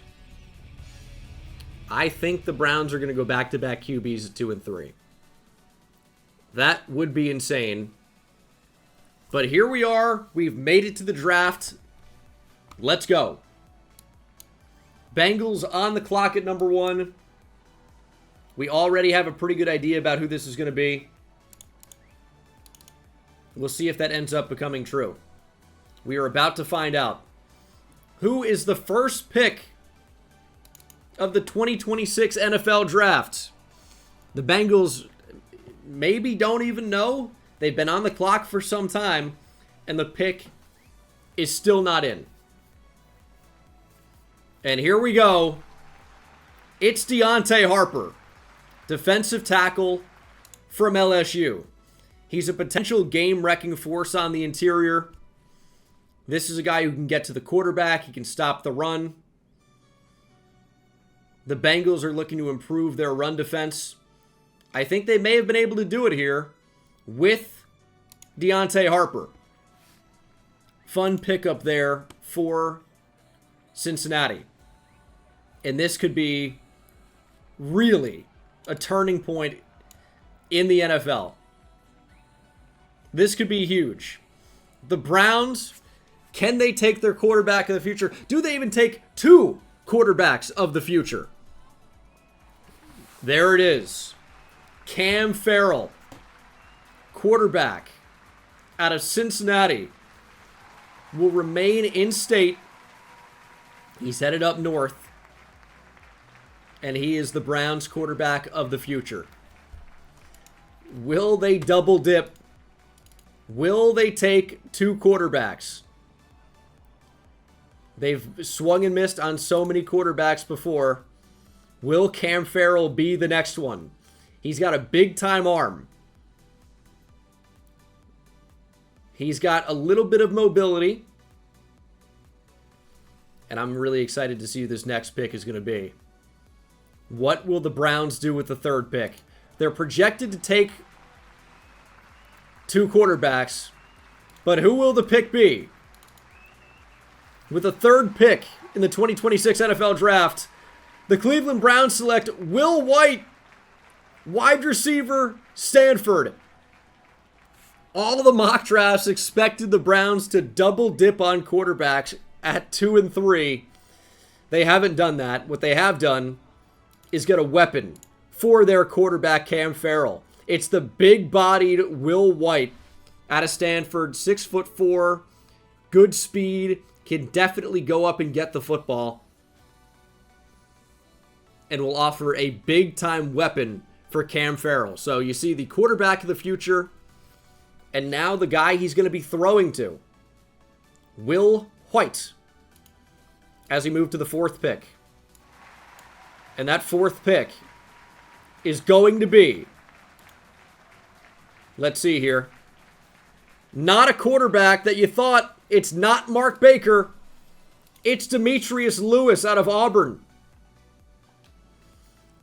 I think the Browns are going to go back-to-back QBs at 2 and 3. That would be insane. But here we are. We've made it to the draft. Let's go. Bengals on the clock at number 1. We already have a pretty good idea about who this is going to be. We'll see if that ends up becoming true. We are about to find out. Who is the first pick of the 2026 NFL Draft? The Bengals maybe don't even know. They've been on the clock for some time, and the pick is still not in. And here we go. It's Deontay Harper, defensive tackle from LSU. He's a potential game-wrecking force on the interior. This is a guy who can get to the quarterback. He can stop the run. The Bengals are looking to improve their run defense. I think they may have been able to do it here with Deontay Harper. Fun pickup there for Cincinnati. And this could be really a turning point in the NFL. This could be huge. The Browns, can they take their quarterback of the future? Do they even take 2 quarterbacks of the future? There it is. Cam Farrell, quarterback out of Cincinnati, will remain in state. He's headed up north. And he is the Browns quarterback of the future. Will they double dip? Will they take 2 quarterbacks? They've swung and missed on so many quarterbacks before. Will Cam Farrell be the next one? He's got a big-time arm. He's got a little bit of mobility. And I'm really excited to see who this next pick is going to be. What will the Browns do with the 3rd pick? They're projected to take 2 quarterbacks, but who will the pick be? With the 3rd pick in the 2026 NFL Draft, the Cleveland Browns select Will White, wide receiver, Stanford. All of the mock drafts expected the Browns to double dip on quarterbacks at 2 and 3. They haven't done that. What they have done is going to weapon for their quarterback, Cam Farrell. It's the big-bodied Will White out of Stanford, 6'4", good speed, can definitely go up and get the football, and will offer a big-time weapon for Cam Farrell. So you see the quarterback of the future, and now the guy he's going to be throwing to, Will White, as he moved to the 4th pick. And that 4th pick is going to be, let's see here, not a quarterback that you thought. It's not Mark Baker. It's Demetrius Lewis out of Auburn.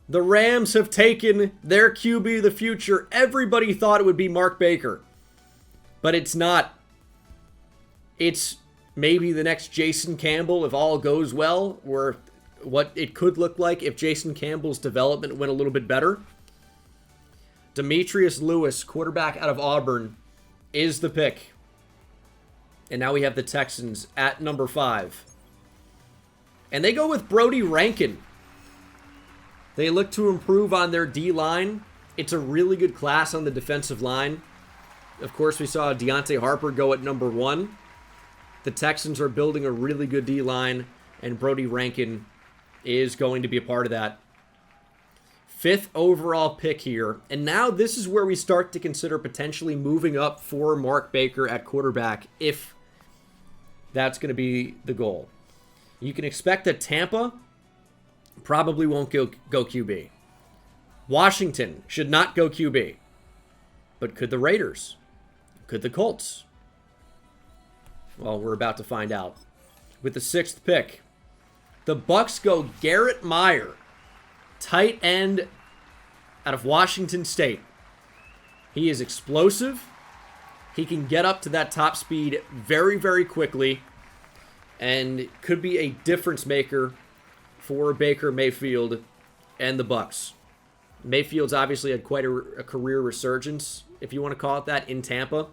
The Rams have taken their QB of the future. Everybody thought it would be Mark Baker, but it's not. It's maybe the next Jason Campbell if all goes well, or what it could look like if Jason Campbell's development went a little bit better. Demetrius Lewis, quarterback out of Auburn, is the pick. And now we have the Texans at number 5. And they go with Brody Rankin. They look to improve on their D-line. It's a really good class on the defensive line. Of course, we saw Deontay Harper go at number 1. The Texans are building a really good D-line, and Brody Rankin is going to be a part of that. 5th overall pick here. And now this is where we start to consider potentially moving up for Mark Baker at quarterback if that's going to be the goal. You can expect that Tampa probably won't go QB. Washington should not go QB. But could the Raiders? Could the Colts? Well, we're about to find out. With the 6th pick, the Bucs go Garrett Meyer, tight end out of Washington State. He is explosive. He can get up to that top speed very, very quickly, and could be a difference maker for Baker Mayfield and the Bucs. Mayfield's obviously had quite a career resurgence, if you want to call it that, in Tampa.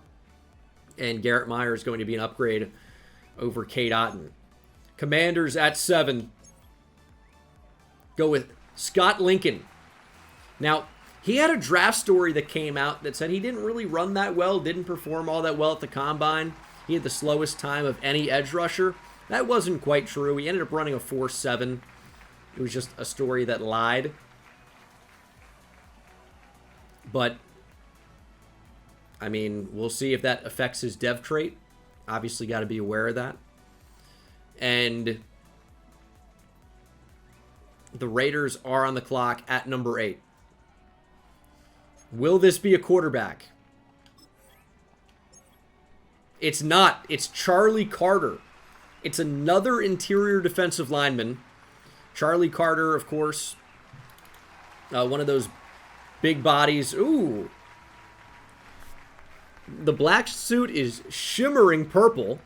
And Garrett Meyer is going to be an upgrade over Cade Otton. Commanders at 7 go with Scott Lincoln. Now, he had a draft story that came out that said he didn't really run that well, didn't perform all that well at the combine. He had the slowest time of any edge rusher. That wasn't quite true. He ended up running a 4.7. It was just a story that lied. But, I mean, we'll see if that affects his dev trait. Obviously got to be aware of that. And the Raiders are on the clock at number 8. Will this be a quarterback? It's not. It's Charlie Carter. It's another interior defensive lineman. Charlie Carter, of course, one of those big bodies. Ooh. The black suit is shimmering purple.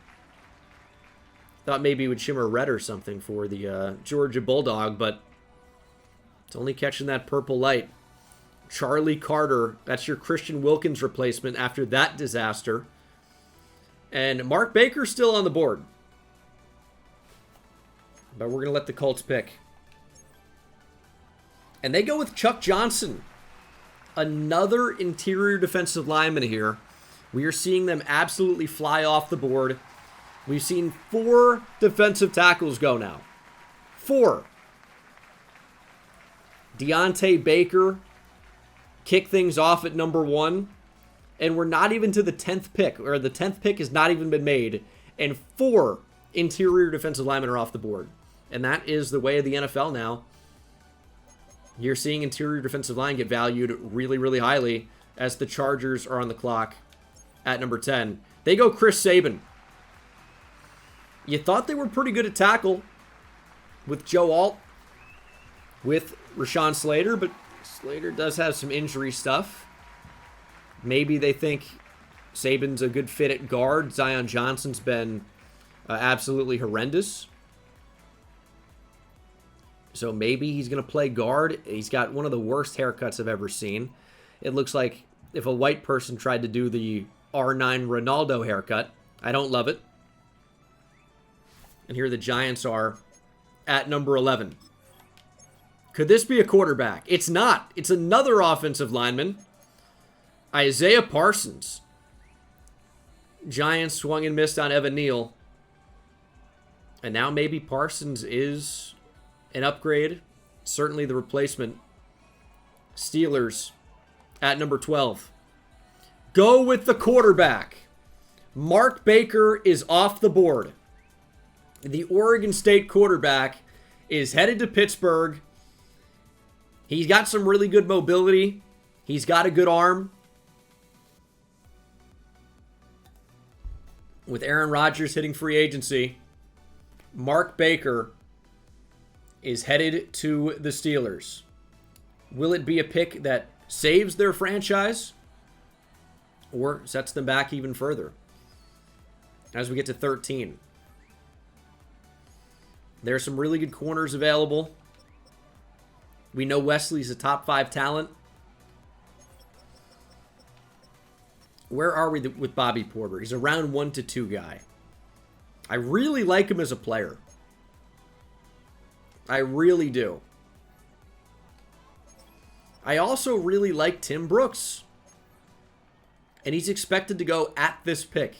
Thought maybe it would shimmer red or something for the Georgia Bulldog, but it's only catching that purple light. Charlie Carter, that's your Christian Wilkins replacement after that disaster. And Mark Baker's still on the board. But we're going to let the Colts pick. And they go with Chuck Johnson. Another interior defensive lineman here. We are seeing them absolutely fly off the board. We've seen 4 defensive tackles go now. 4. Deontay Baker kick things off at number 1. And we're not even to the 10th pick. Or the 10th pick has not even been made. And 4 interior defensive linemen are off the board. And that is the way of the NFL now. You're seeing interior defensive line get valued really, really highly as the Chargers are on the clock at number 10. They go Chris Sabin. You thought they were pretty good at tackle with Joe Alt, with Rashawn Slater, but Slater does have some injury stuff. Maybe they think Sabin's a good fit at guard. Zion Johnson's been absolutely horrendous. So maybe he's going to play guard. He's got one of the worst haircuts I've ever seen. It looks like if a white person tried to do the R9 Ronaldo haircut. I don't love it. And here the Giants are at number 11. Could this be a quarterback? It's not. It's another offensive lineman. Isaiah Parsons. Giants swung and missed on Evan Neal. And now maybe Parsons is an upgrade. Certainly the replacement. Steelers at number 12. Go with the quarterback. Mark Baker is off the board. The Oregon State quarterback is headed to Pittsburgh. He's got some really good mobility. He's got a good arm. With Aaron Rodgers hitting free agency, Mark Baker is headed to the Steelers. Will it be a pick that saves their franchise or sets them back even further? As we get to 13. There's some really good corners available. We know Wesley's a top 5 talent. Where are we with Bobby Porter? He's a round 1 to 2 guy. I really like him as a player. I really do. I also really like Tim Brooks. And he's expected to go at this pick.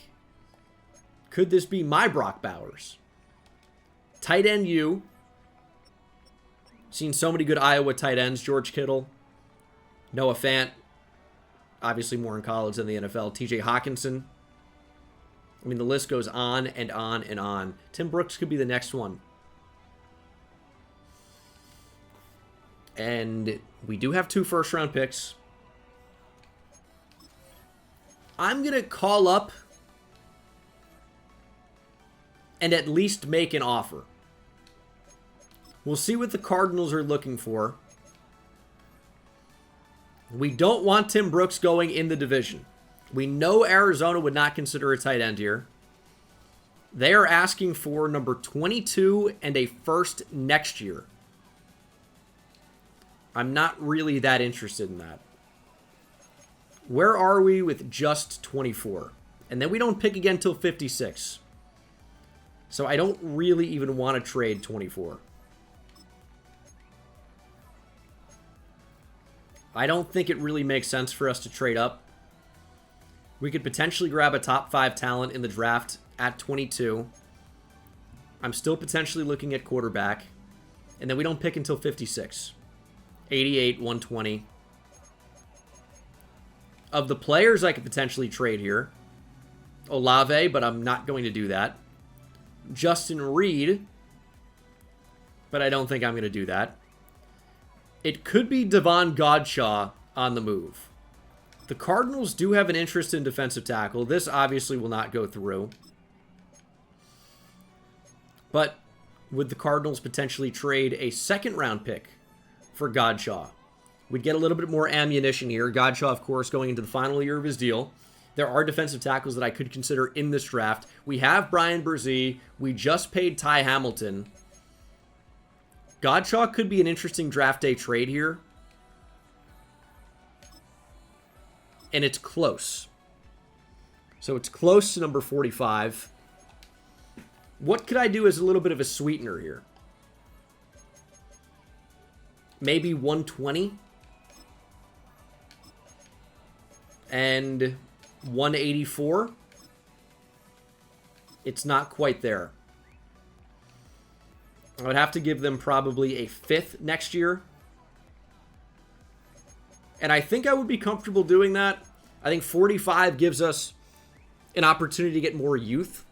Could this be my Brock Bowers? Tight end U. Seen so many good Iowa tight ends. George Kittle. Noah Fant. Obviously more in college than the NFL. TJ Hawkinson. I mean, the list goes on and on and on. Tim Brooks could be the next one. And we do have 2 first-round picks. I'm going to call up and at least make an offer. We'll see what the Cardinals are looking for. We don't want Tim Brooks going in the division. We know Arizona would not consider a tight end here. They are asking for number 22 and a first next year. I'm not really that interested in that. Where are we with just 24? And then we don't pick again till 56. So I don't really even want to trade 24. I don't think it really makes sense for us to trade up. We could potentially grab a top 5 talent in the draft at 22. I'm still potentially looking at quarterback. And then we don't pick until 56. 88, 120. Of the players I could potentially trade here, Olave, but I'm not going to do that. Justin Reed, but I don't think I'm going to do that. It could be Devon Godshaw on the move. The Cardinals do have an interest in defensive tackle. This obviously will not go through. But would the Cardinals potentially trade a second-round pick for Godshaw? We'd get a little bit more ammunition here. Godshaw, of course, going into the final year of his deal. There are defensive tackles that I could consider in this draft. We have Brian Brzee. We just paid Ty Hamilton. Godshaw could be an interesting draft day trade here. And it's close. So it's close to number 45. What could I do as a little bit of a sweetener here? Maybe 120. And 184. It's not quite there. I would have to give them probably a 5th next year. And I think I would be comfortable doing that. I think 45 gives us an opportunity to get more youth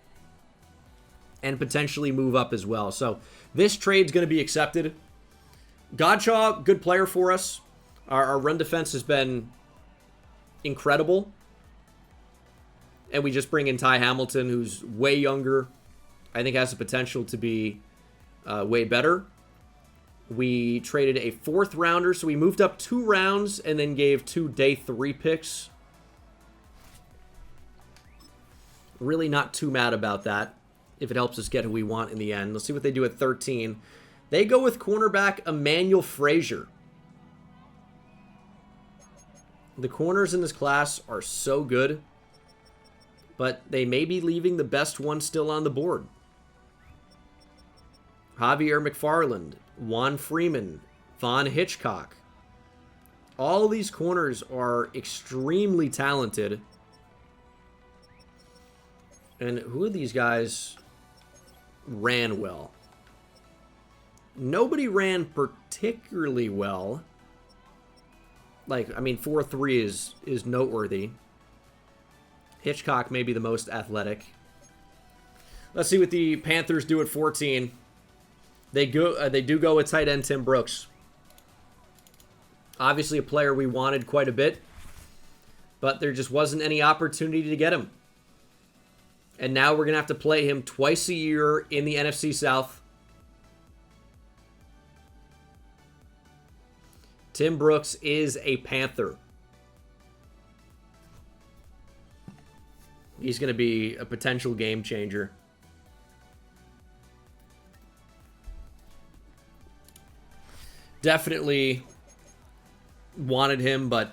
and potentially move up as well. So this trade's going to be accepted. Godshaw, good player for us. Our run defense has been incredible. And we just bring in Ty Hamilton, who's way younger. I think has the potential to be way better. We traded a 4th rounder, so we moved up 2 rounds and then gave 2 day 3 picks. Really not too mad about that, if it helps us get who we want in the end. Let's see what they do at 13. They go with cornerback Emmanuel Frazier. The corners in this class are so good, but they may be leaving the best one still on the board. Javier McFarland, Juan Freeman, Von Hitchcock. All these corners are extremely talented. And who of these guys ran well? Nobody ran particularly well. Like, I mean, 4.3 is noteworthy. Hitchcock may be the most athletic. Let's see what the Panthers do at 14. They do go with tight end Tim Brooks. Obviously a player we wanted quite a bit, but there just wasn't any opportunity to get him. And now we're going to have to play him twice a year in the NFC South. Tim Brooks is a Panther. He's going to be a potential game changer. Definitely wanted him, but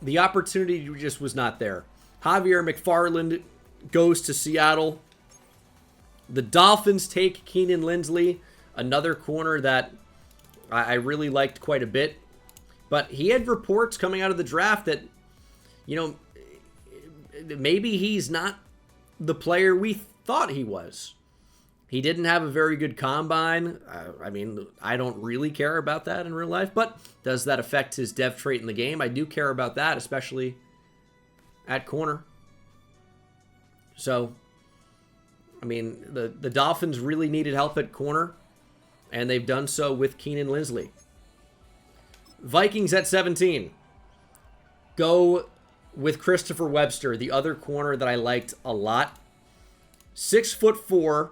the opportunity just was not there. Javier McFarland goes to Seattle. The Dolphins take Keenan Lindsley, another corner that I really liked quite a bit. But he had reports coming out of the draft that, you know, maybe he's not the player we thought he was. He didn't have a very good combine. I mean, I don't really care about that in real life, but does that affect his dev trait in the game? I do care about that, especially at corner. So, I mean, the Dolphins really needed help at corner, and they've done so with Keenan Lindsley. Vikings at 17. Go with Christopher Webster, the other corner that I liked a lot. 6'4",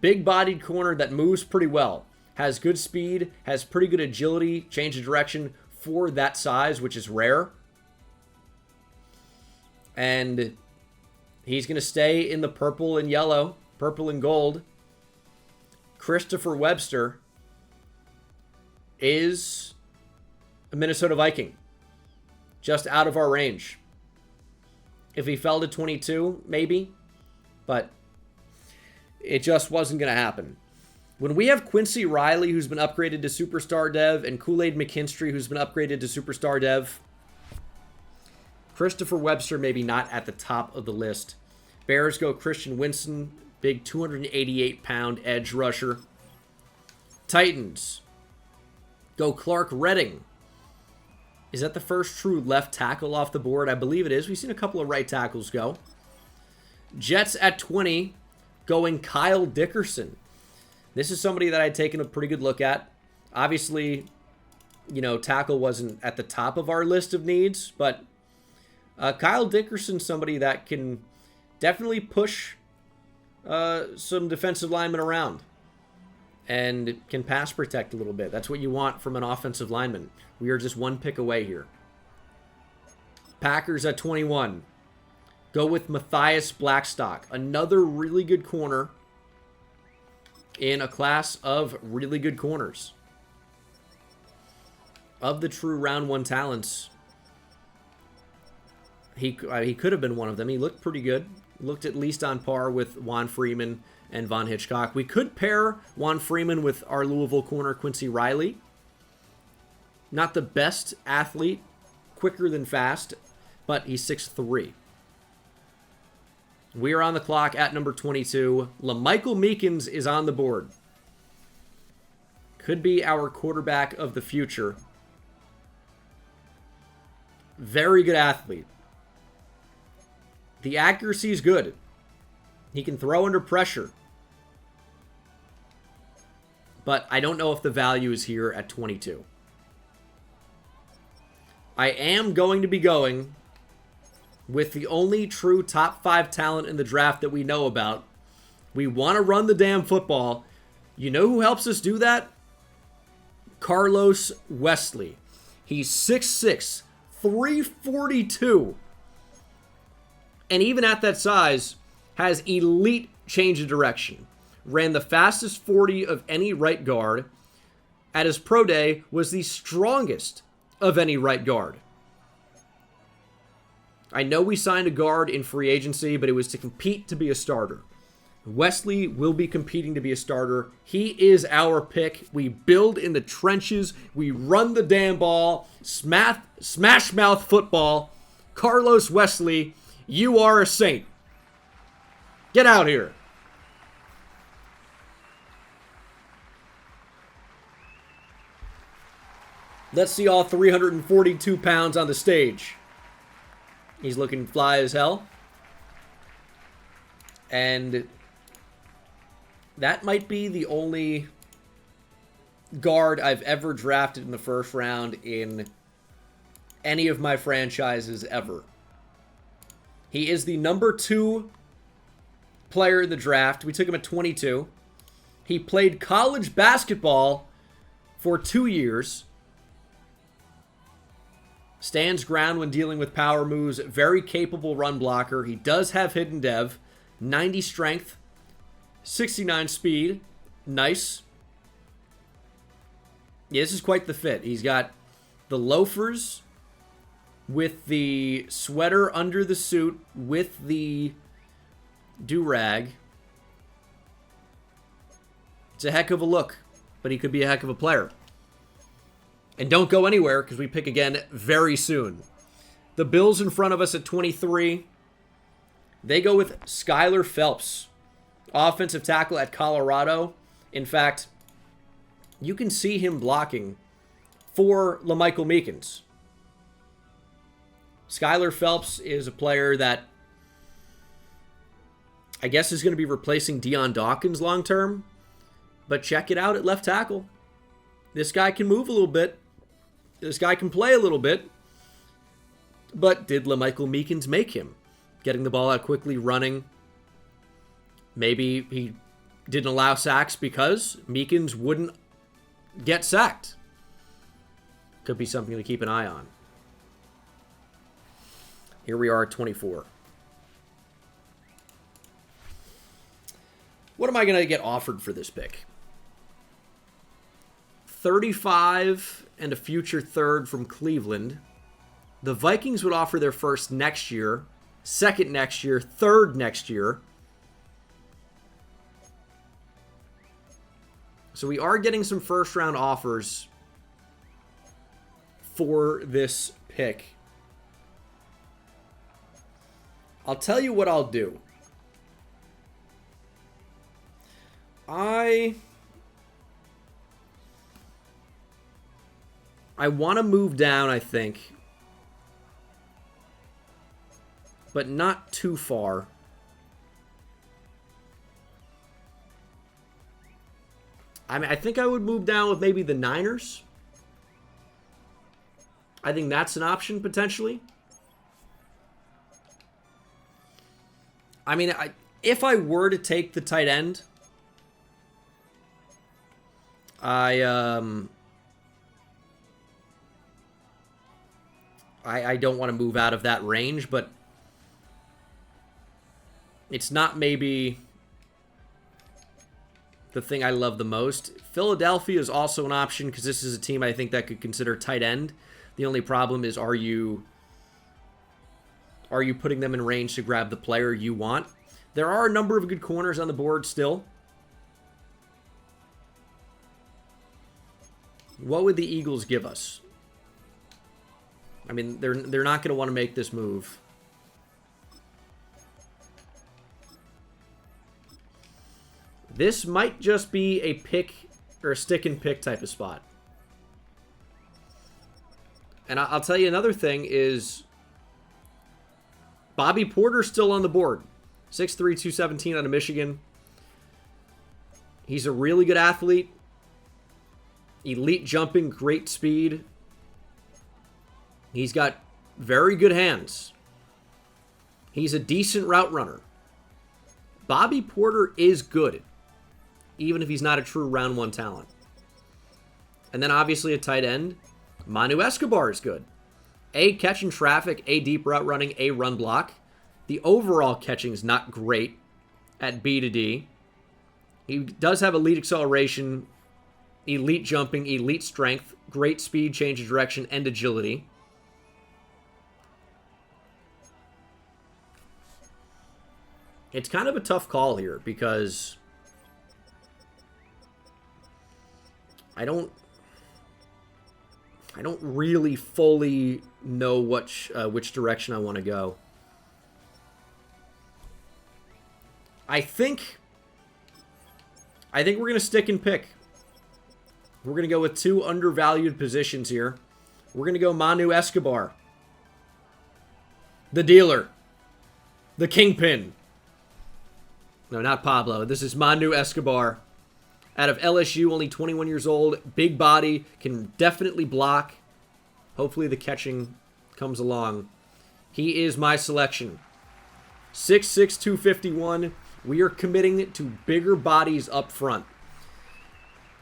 big-bodied corner that moves pretty well. Has good speed, has pretty good agility, change of direction for that size, which is rare. And he's going to stay in the purple and yellow, purple and gold. Christopher Webster is a Minnesota Viking. Just out of our range. If he fell to 22, maybe. But it just wasn't going to happen. When we have Quincy Riley, who's been upgraded to Superstar Dev, and Kool-Aid McKinstry, who's been upgraded to Superstar Dev, Christopher Webster maybe not at the top of the list. Bears go Christian Winston, big 288-pound edge rusher. Titans go Clark Redding. Is that the first true left tackle off the board? I believe it is. We've seen a couple of right tackles go. Jets at 20, going Kyle Dickerson. This is somebody that I'd taken a pretty good look at. Obviously, you know, tackle wasn't at the top of our list of needs, but Kyle Dickerson, somebody that can definitely push some defensive linemen around and can pass protect a little bit. That's what you want from an offensive lineman. We are just one pick away here. Packers at 21. Go with Matthias Blackstock, another really good corner in a class of really good corners. Of the true round one talents, he could have been one of them. He looked pretty good. Looked at least on par with Juan Freeman and Von Hitchcock. We could pair Juan Freeman with our Louisville corner, Quincy Riley. Not the best athlete, quicker than fast, but he's 6'3". We are on the clock at number 22. LaMichael Meekins is on the board. Could be our quarterback of the future. Very good athlete. The accuracy is good. He can throw under pressure. But I don't know if the value is here at 22. I am going to be going with the only true top 5 talent in the draft that we know about. We want to run the damn football. You know who helps us do that? Carlos Wesley. He's 6'6", 342. And even at that size, has elite change of direction. Ran the fastest 40 of any right guard. At his pro day, was the strongest of any right guard. I know we signed a guard in free agency, but it was to compete to be a starter. Wesley will be competing to be a starter. He is our pick. We build in the trenches. We run the damn ball. Smash mouth football. Carlos Wesley, you are a saint. Get out here. Let's see all 342 pounds on the stage. He's looking fly as hell. And that might be the only guard I've ever drafted in the first round in any of my franchises ever. He is the number 2 player in the draft. We took him at 22. He played college basketball for 2 years. Stands ground when dealing with power moves. Very capable run blocker. He does have hidden dev. 90 strength. 69 speed. Nice. Yeah, this is quite the fit. He's got the loafers with the sweater under the suit with the do-rag. It's a heck of a look, but he could be a heck of a player. And don't go anywhere because we pick again very soon. The Bills in front of us at 23. They go with Skylar Phelps, offensive tackle at Colorado. In fact, you can see him blocking for LaMichael Meekins. Skylar Phelps is a player that I guess is going to be replacing Deion Dawkins long term. But check it out at left tackle. This guy can move a little bit. This guy can play a little bit. But did LaMichael Meekins make him? Getting the ball out quickly, running. Maybe he didn't allow sacks because Meekins wouldn't get sacked. Could be something to keep an eye on. Here we are at 24. What am I going to get offered for this pick? 35 and a future third from Cleveland. The Vikings would offer their first next year, second next year, third next year. So we are getting some first round offers for this pick. I'll tell you what I'll do. I want to move down, I think. But not too far. I mean, I think I would move down with maybe the Niners. I think that's an option, potentially. I mean, if I were to take the tight end, I don't want to move out of that range, but it's not maybe the thing I love the most. Philadelphia is also an option because this is a team I think that could consider tight end. The only problem is, are you putting them in range to grab the player you want? There are a number of good corners on the board still. What would the Eagles give us? I mean, they're not going to want to make this move. This might just be a pick or a stick and pick type of spot. And I'll tell you another thing is Bobby Porter's still on the board. 6'3", 217 out of Michigan. He's a really good athlete. Elite jumping, great speed. He's got very good hands. He's a decent route runner. Bobby Porter is good, even if he's not a true round one talent. And then obviously a tight end, Manu Escobar is good. A, catching traffic, A, deep route running, A, run block. The overall catching is not great at B to D. He does have elite acceleration, elite jumping, elite strength, great speed, change of direction, and agility. It's kind of a tough call here because I don't really fully know which direction I want to go. I think we're going to stick and pick. We're going to go with two undervalued positions here. We're going to go Manu Escobar. The dealer. The kingpin. No, not Pablo. This is Manu Escobar. Out of LSU, only 21 years old. Big body. Can definitely block. Hopefully the catching comes along. He is my selection. 6'6", 251. We are committing to bigger bodies up front.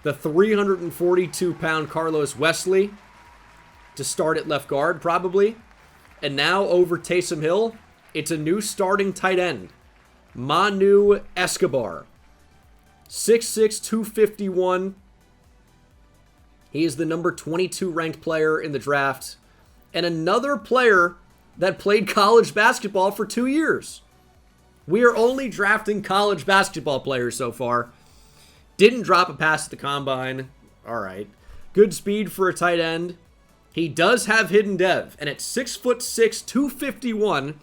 The 342-pound Carlos Wesley to start at left guard, probably. And now over Taysom Hill, it's a new starting tight end. Manu Escobar. 6'6", 251. He is the number 22 ranked player in the draft. And another player that played college basketball for 2 years. We are only drafting college basketball players so far. Didn't drop a pass at the combine. All right. Good speed for a tight end. He does have hidden dev. And at 6'6", 251,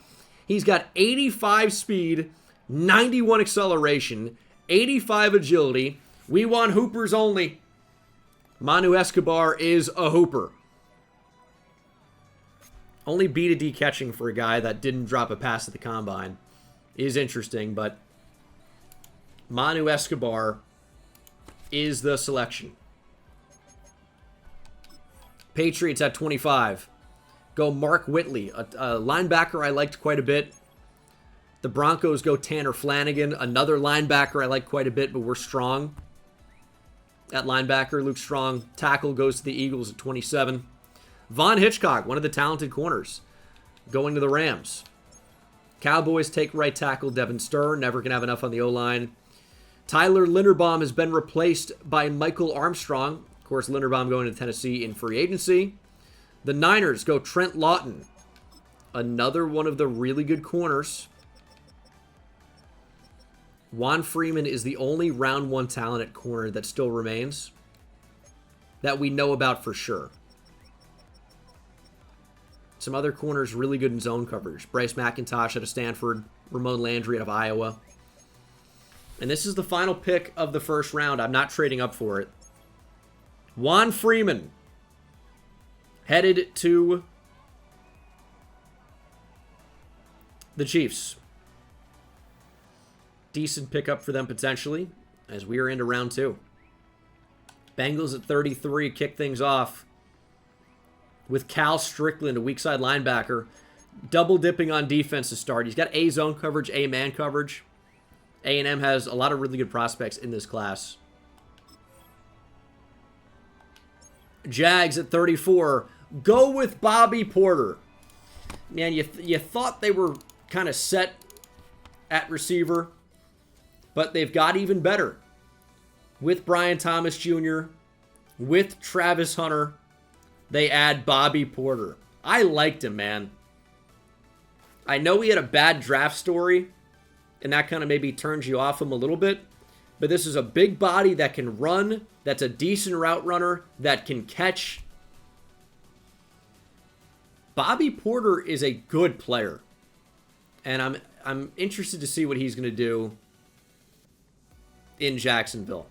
he's got 85 speed, 91 acceleration, 85 agility. We want hoopers only. Manu Escobar is a hooper. Only B to D catching for a guy that didn't drop a pass at the combine is interesting, but Manu Escobar is the selection. Patriots at 25. Go Mark Whitley, a linebacker I liked quite a bit. The Broncos go Tanner Flanagan, another linebacker I like quite a bit, but we're strong at linebacker. Luke Strong. Tackle goes to the Eagles at 27. Von Hitchcock, one of the talented corners, going to the Rams. Cowboys take right tackle Devin Stern. Never can have enough on the O-line. Tyler Linderbaum has been replaced by Michael Armstrong. Of course, Linderbaum going to Tennessee in free agency. The Niners go Trent Lawton. Another one of the really good corners. Juan Freeman is the only round one talent at corner that still remains that we know about for sure. Some other corners really good in zone coverage. Bryce McIntosh out of Stanford. Ramon Landry out of Iowa. And this is the final pick of the first round. I'm not trading up for it. Juan Freeman headed to the Chiefs. Decent pickup for them potentially as we are into round 2. Bengals at 33 kick things off with Cal Strickland, a weak side linebacker, double dipping on defense to start. He's got A zone coverage, A man coverage. A&M has a lot of really good prospects in this class. Jags at 34. Go with Bobby Porter. Man, you thought they were kind of set at receiver, but they've got even better. With Brian Thomas Jr., with Travis Hunter, they add Bobby Porter. I liked him, man. I know he had a bad draft story, and that kind of maybe turns you off him a little bit. But this is a big body that can run, that's a decent route runner, that can catch. Bobby Porter is a good player. And I'm interested to see what he's going to do in Jacksonville.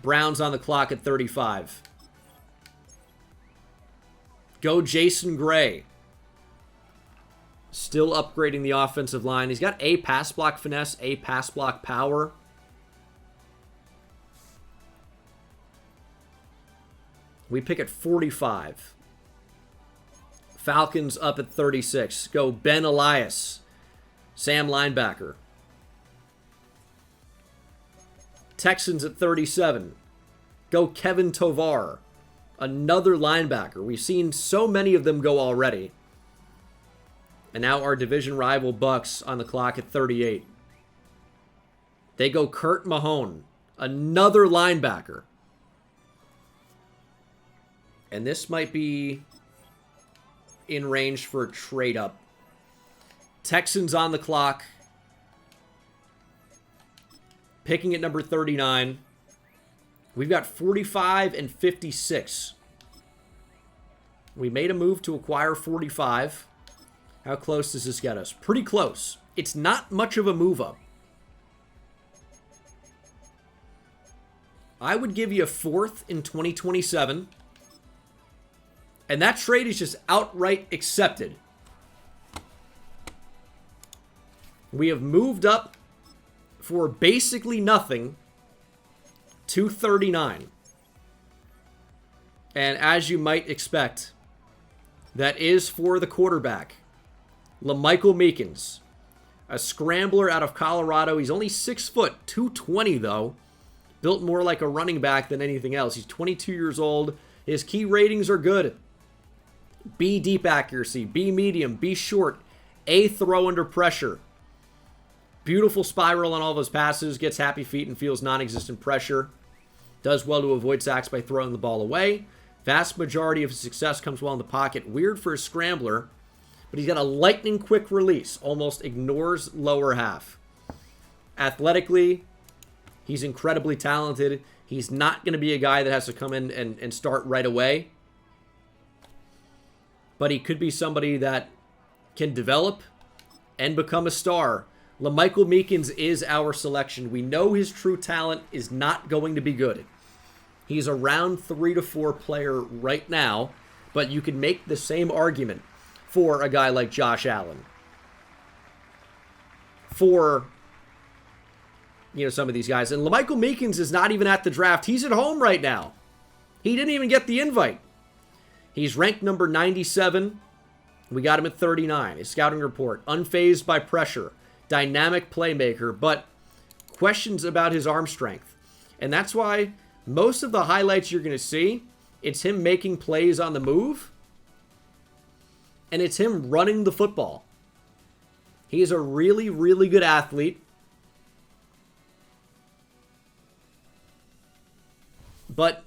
Browns on the clock at 35. Go Jason Gray. Still upgrading the offensive line. He's got A pass block finesse, A pass block power. We pick at 45. Falcons up at 36. Go Ben Elias. Sam linebacker. Texans at 37. Go Kevin Tovar. Another linebacker. We've seen so many of them go already. And now our division rival Bucks on the clock at 38. They go Kurt Mahone. Another linebacker. And this might be in range for a trade up. Texans on the clock. Picking at number 39. We've got 45 and 56. We made a move to acquire 45. How close does this get us? Pretty close. It's not much of a move up. I would give you a 4th in 2027. And that trade is just outright accepted. We have moved up for basically nothing to 39. And as you might expect, that is for the quarterback, LaMichael Meekins, a scrambler out of Colorado. He's only 6 foot, 220 though. Built more like a running back than anything else. He's 22 years old. His key ratings are good. B deep accuracy, B medium, B short, A throw under pressure. Beautiful spiral on all of his passes, gets happy feet and feels non-existent pressure. Does well to avoid sacks by throwing the ball away. Vast majority of his success comes well in the pocket. Weird for a scrambler, but he's got a lightning quick release. Almost ignores lower half. Athletically, he's incredibly talented. He's not going to be a guy that has to come in and start right away. But he could be somebody that can develop and become a star. LaMichael Meekins is our selection. We know his true talent is not going to be good. He's a round 3 to 4 player right now, but you can make the same argument for a guy like Josh Allen. For, some of these guys. And LaMichael Meekins is not even at the draft. He's at home right now. He didn't even get the invite. He's ranked number 97. We got him at 39. His scouting report, unfazed by pressure. Dynamic playmaker, but questions about his arm strength. And that's why most of the highlights you're going to see, it's him making plays on the move, and it's him running the football. He is a really, really good athlete. But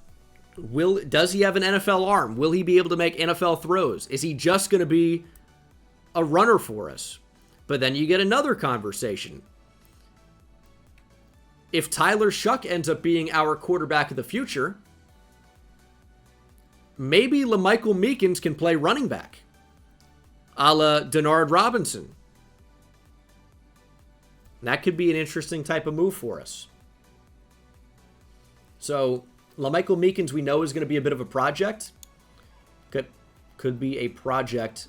does he have an NFL arm? Will he be able to make NFL throws? Is he just going to be a runner for us? But then you get another conversation. If Tyler Shuck ends up being our quarterback of the future, maybe LaMichael Meekins can play running back, a la Denard Robinson. That could be an interesting type of move for us. So, LaMichael Meekins we know is going to be a bit of a project. Could be a project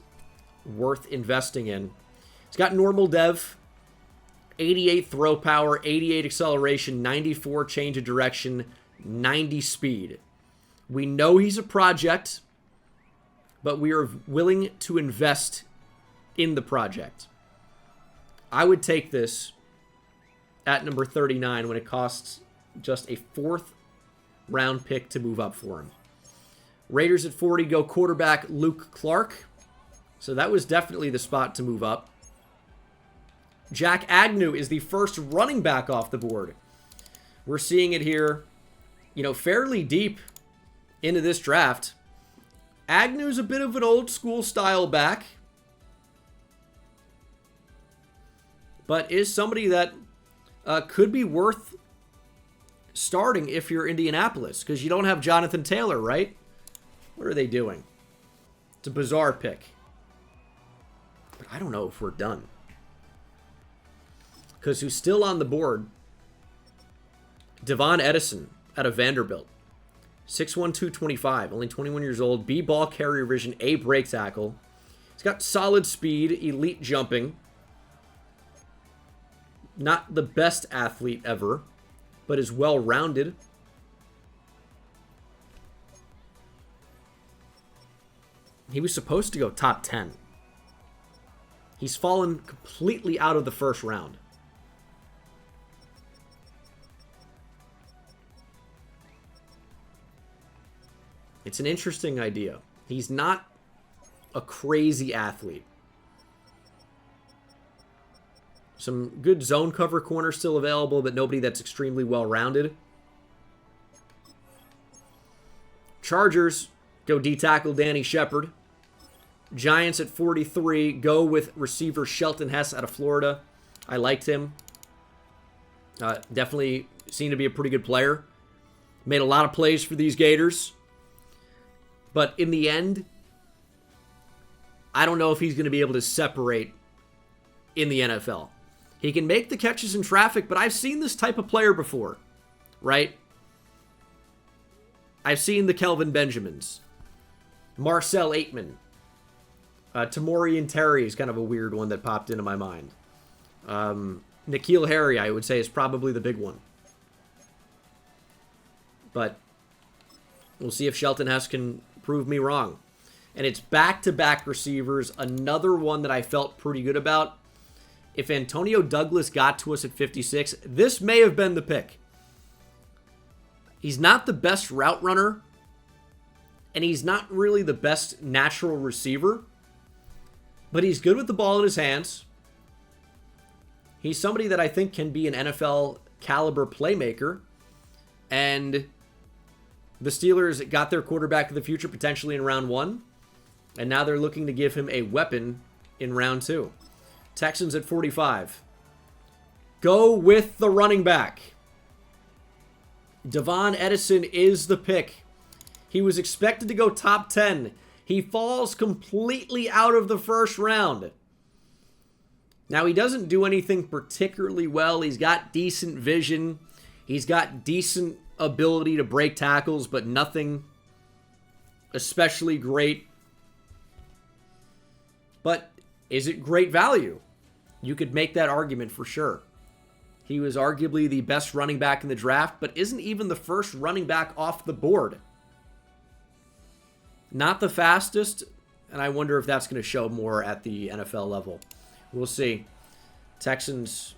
worth investing in. He's got normal dev, 88 throw power, 88 acceleration, 94 change of direction, 90 speed. We know he's a project, but we are willing to invest in the project. I would take this at number 39 when it costs just a 4th round pick to move up for him. Raiders at 40 go quarterback Luke Clark. So that was definitely the spot to move up. Jack Agnew is the first running back off the board. We're seeing it here, fairly deep into this draft. Agnew's a bit of an old school style back, but is somebody that could be worth starting if you're Indianapolis, because you don't have Jonathan Taylor, right? What are they doing? It's a bizarre pick. But I don't know if we're done. Because who's still on the board? Devon Edison out of Vanderbilt. 6'1", 225, only 21 years old. B ball carrier vision, A break tackle. He's got solid speed, elite jumping. Not the best athlete ever, but is well-rounded. He was supposed to go top 10. He's fallen completely out of the first round. It's an interesting idea. He's not a crazy athlete. Some good zone cover corners still available, but nobody that's extremely well-rounded. Chargers go D-tackle Danny Shepard. Giants at 43 go with receiver Shelton Hess out of Florida. I liked him. Definitely seemed to be a pretty good player. Made a lot of plays for these Gators. But in the end, I don't know if he's going to be able to separate in the NFL. He can make the catches in traffic, but I've seen this type of player before, right? I've seen the Kelvin Benjamins, Marcel Aitman, Tamorian Terry is kind of a weird one that popped into my mind. N'Keal Harry, I would say, is probably the big one. But we'll see if Shelton Hess can prove me wrong. And it's back-to-back receivers, another one that I felt pretty good about. If Antonio Douglas got to us at 56, this may have been the pick. He's not the best route runner, and he's not really the best natural receiver, but he's good with the ball in his hands. He's somebody that I think can be an NFL caliber playmaker, and the Steelers got their quarterback of the future potentially in round 1, and now they're looking to give him a weapon in round 2. Texans at 45. Go with the running back. Devon Edison is the pick. He was expected to go top 10. He falls completely out of the first round. Now, he doesn't do anything particularly well. He's got decent vision. He's got decent ability to break tackles, but nothing especially great. But is it great value? You could make that argument for sure. He was arguably the best running back in the draft, but isn't even the first running back off the board. Not the fastest, and I wonder if that's going to show more at the NFL level. We'll see. Texans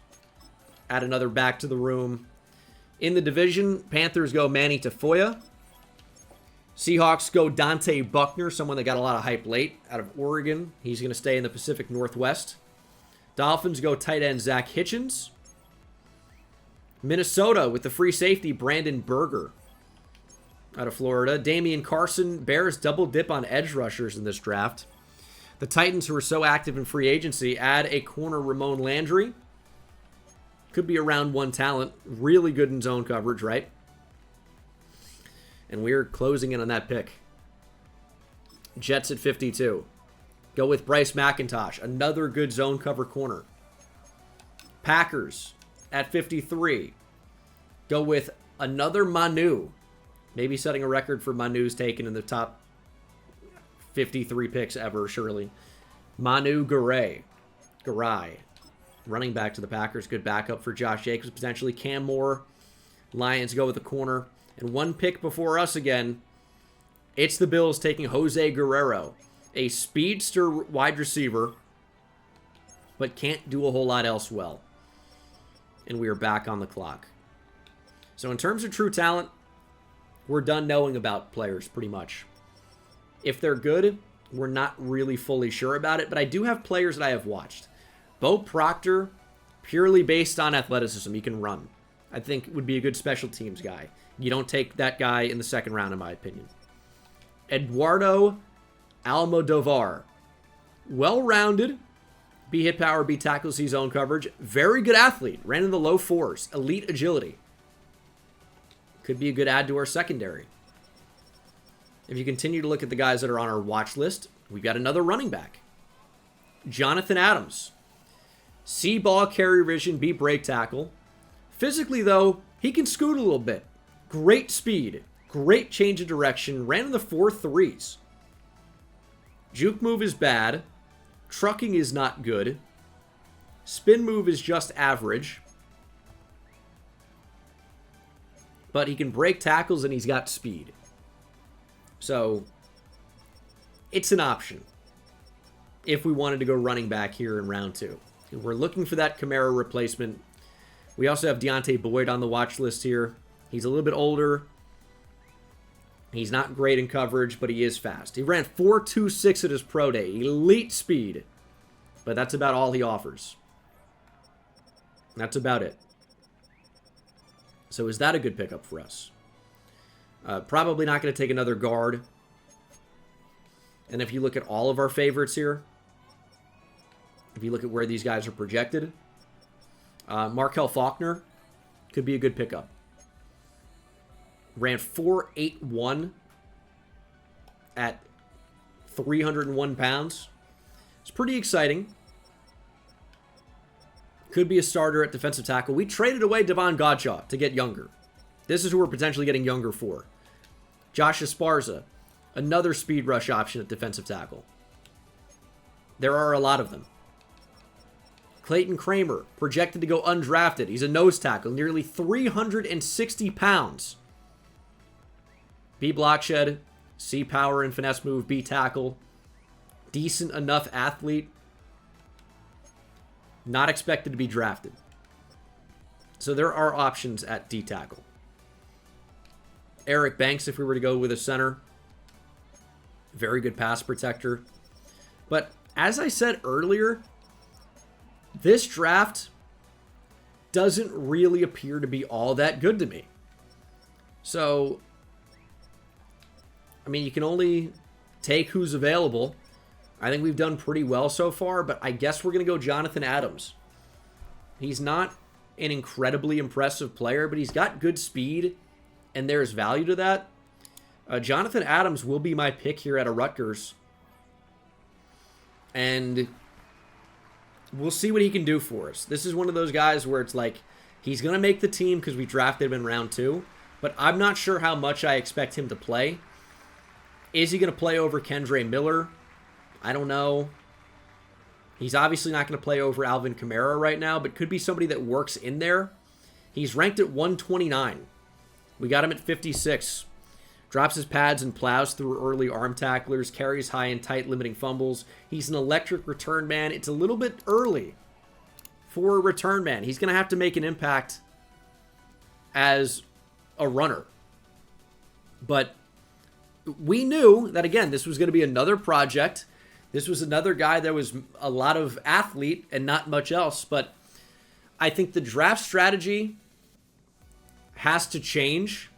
add another back to the room. In the division, Panthers go Manny Tafoya. Seahawks go Dante Buckner, someone that got a lot of hype late out of Oregon. He's going to stay in the Pacific Northwest. Dolphins go tight end Zach Hitchens. Minnesota with the free safety Brandon Berger out of Florida. Damian Carson. Bears double dip on edge rushers in this draft. The Titans, who are so active in free agency, add a corner Ramon Landry. Could be a round 1 talent. Really good in zone coverage, right? And we're closing in on that pick. Jets at 52. Go with Bryce McIntosh. Another good zone cover corner. Packers at 53. Go with another Manu. Maybe setting a record for Manu's taken in the top 53 picks ever, surely. Manu Garay. Running back to the Packers. Good backup for Josh Jacobs. Potentially Cam Moore. Lions go with the corner. And one pick before us again. It's the Bills taking Jose Guerrero. A speedster wide receiver. But can't do a whole lot else well. And we are back on the clock. So in terms of true talent, we're done knowing about players pretty much. If they're good, we're not really fully sure about it. But I do have players that I have watched. Bo Proctor, purely based on athleticism, he can run. I think would be a good special teams guy. You don't take that guy in the second round, in my opinion. Eduardo Almodovar. Well-rounded. B hit power, B tackle, C zone coverage. Very good athlete. Ran in the low 4s. Elite agility. Could be a good add to our secondary. If you continue to look at the guys that are on our watch list, we've got another running back. Jonathan Adams. C ball, carry vision, B break tackle. Physically, though, he can scoot a little bit. Great speed. Great change of direction. Ran in the 4.3s. Juke move is bad. Trucking is not good. Spin move is just average. But he can break tackles and he's got speed. So, it's an option if we wanted to go running back here in round 2. We're looking for that Kamara replacement. We also have Deontay Boyd on the watch list here. He's a little bit older. He's not great in coverage, but he is fast. He ran 4.26 at his pro day. Elite speed. But that's about all he offers. That's about it. So is that a good pickup for us? Probably not going to take another guard. And if you look at all of our favorites here, if you look at where these guys are projected, Markel Faulkner, Could be a good pickup. Ran 4.81 at 301 pounds. It's pretty exciting. Could be a starter at defensive tackle. We traded away Devon Godshaw to get younger. This is who we're potentially getting younger for. Josh Esparza, another speed rush option at defensive tackle. There are a lot of them. Clayton Kramer, projected to go undrafted. He's a nose tackle, nearly 360 pounds. B block shed, C power and finesse move, B tackle. Decent enough athlete. Not expected to be drafted. So there are options at D tackle. Eric Banks, if we were to go with a center. Very good pass protector. But as I said earlier, this draft doesn't really appear to be all that good to me. So, I mean, you can only take who's available. I think we've done pretty well so far, but I guess we're going to go Jonathan Adams. He's not an incredibly impressive player, but he's got good speed, and there's value to that. Jonathan Adams will be my pick here at a Rutgers. And we'll see what he can do for us. This is one of those guys where it's like, he's going to make the team because we drafted him in round 2, but I'm not sure how much I expect him to play. Is he going to play over Kendre Miller? I don't know. He's obviously not going to play over Alvin Kamara right now, but could be somebody that works in there. He's ranked at 129. We got him at 56. Drops his pads and plows through early arm tacklers, carries high and tight, limiting fumbles. He's an electric return man. It's a little bit early for a return man. He's going to have to make an impact as a runner. But we knew that, again, this was going to be another project. This was another guy that was a lot of athlete and not much else. But I think the draft strategy has to change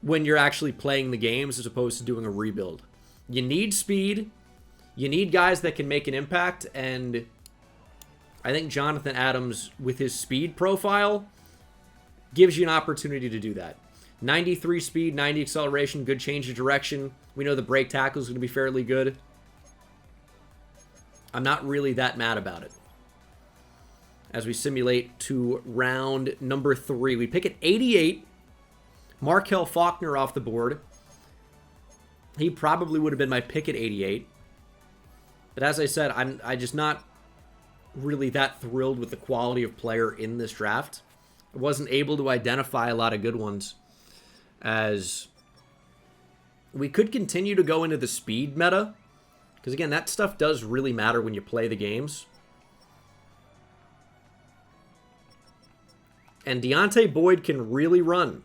when you're actually playing the games as opposed to doing a rebuild. You need speed. You need guys that can make an impact. And I think Jonathan Adams, with his speed profile, gives you an opportunity to do that. 93 speed, 90 acceleration, good change of direction. We know the break tackle is going to be fairly good. I'm not really that mad about it. As we simulate to round number 3. We pick at 88. Markel Faulkner off the board. He probably would have been my pick at 88. But as I said, I'm just not really that thrilled with the quality of player in this draft. I wasn't able to identify a lot of good ones, as we could continue to go into the speed meta, because again, that stuff does really matter when you play the games. And Deontay Boyd can really run.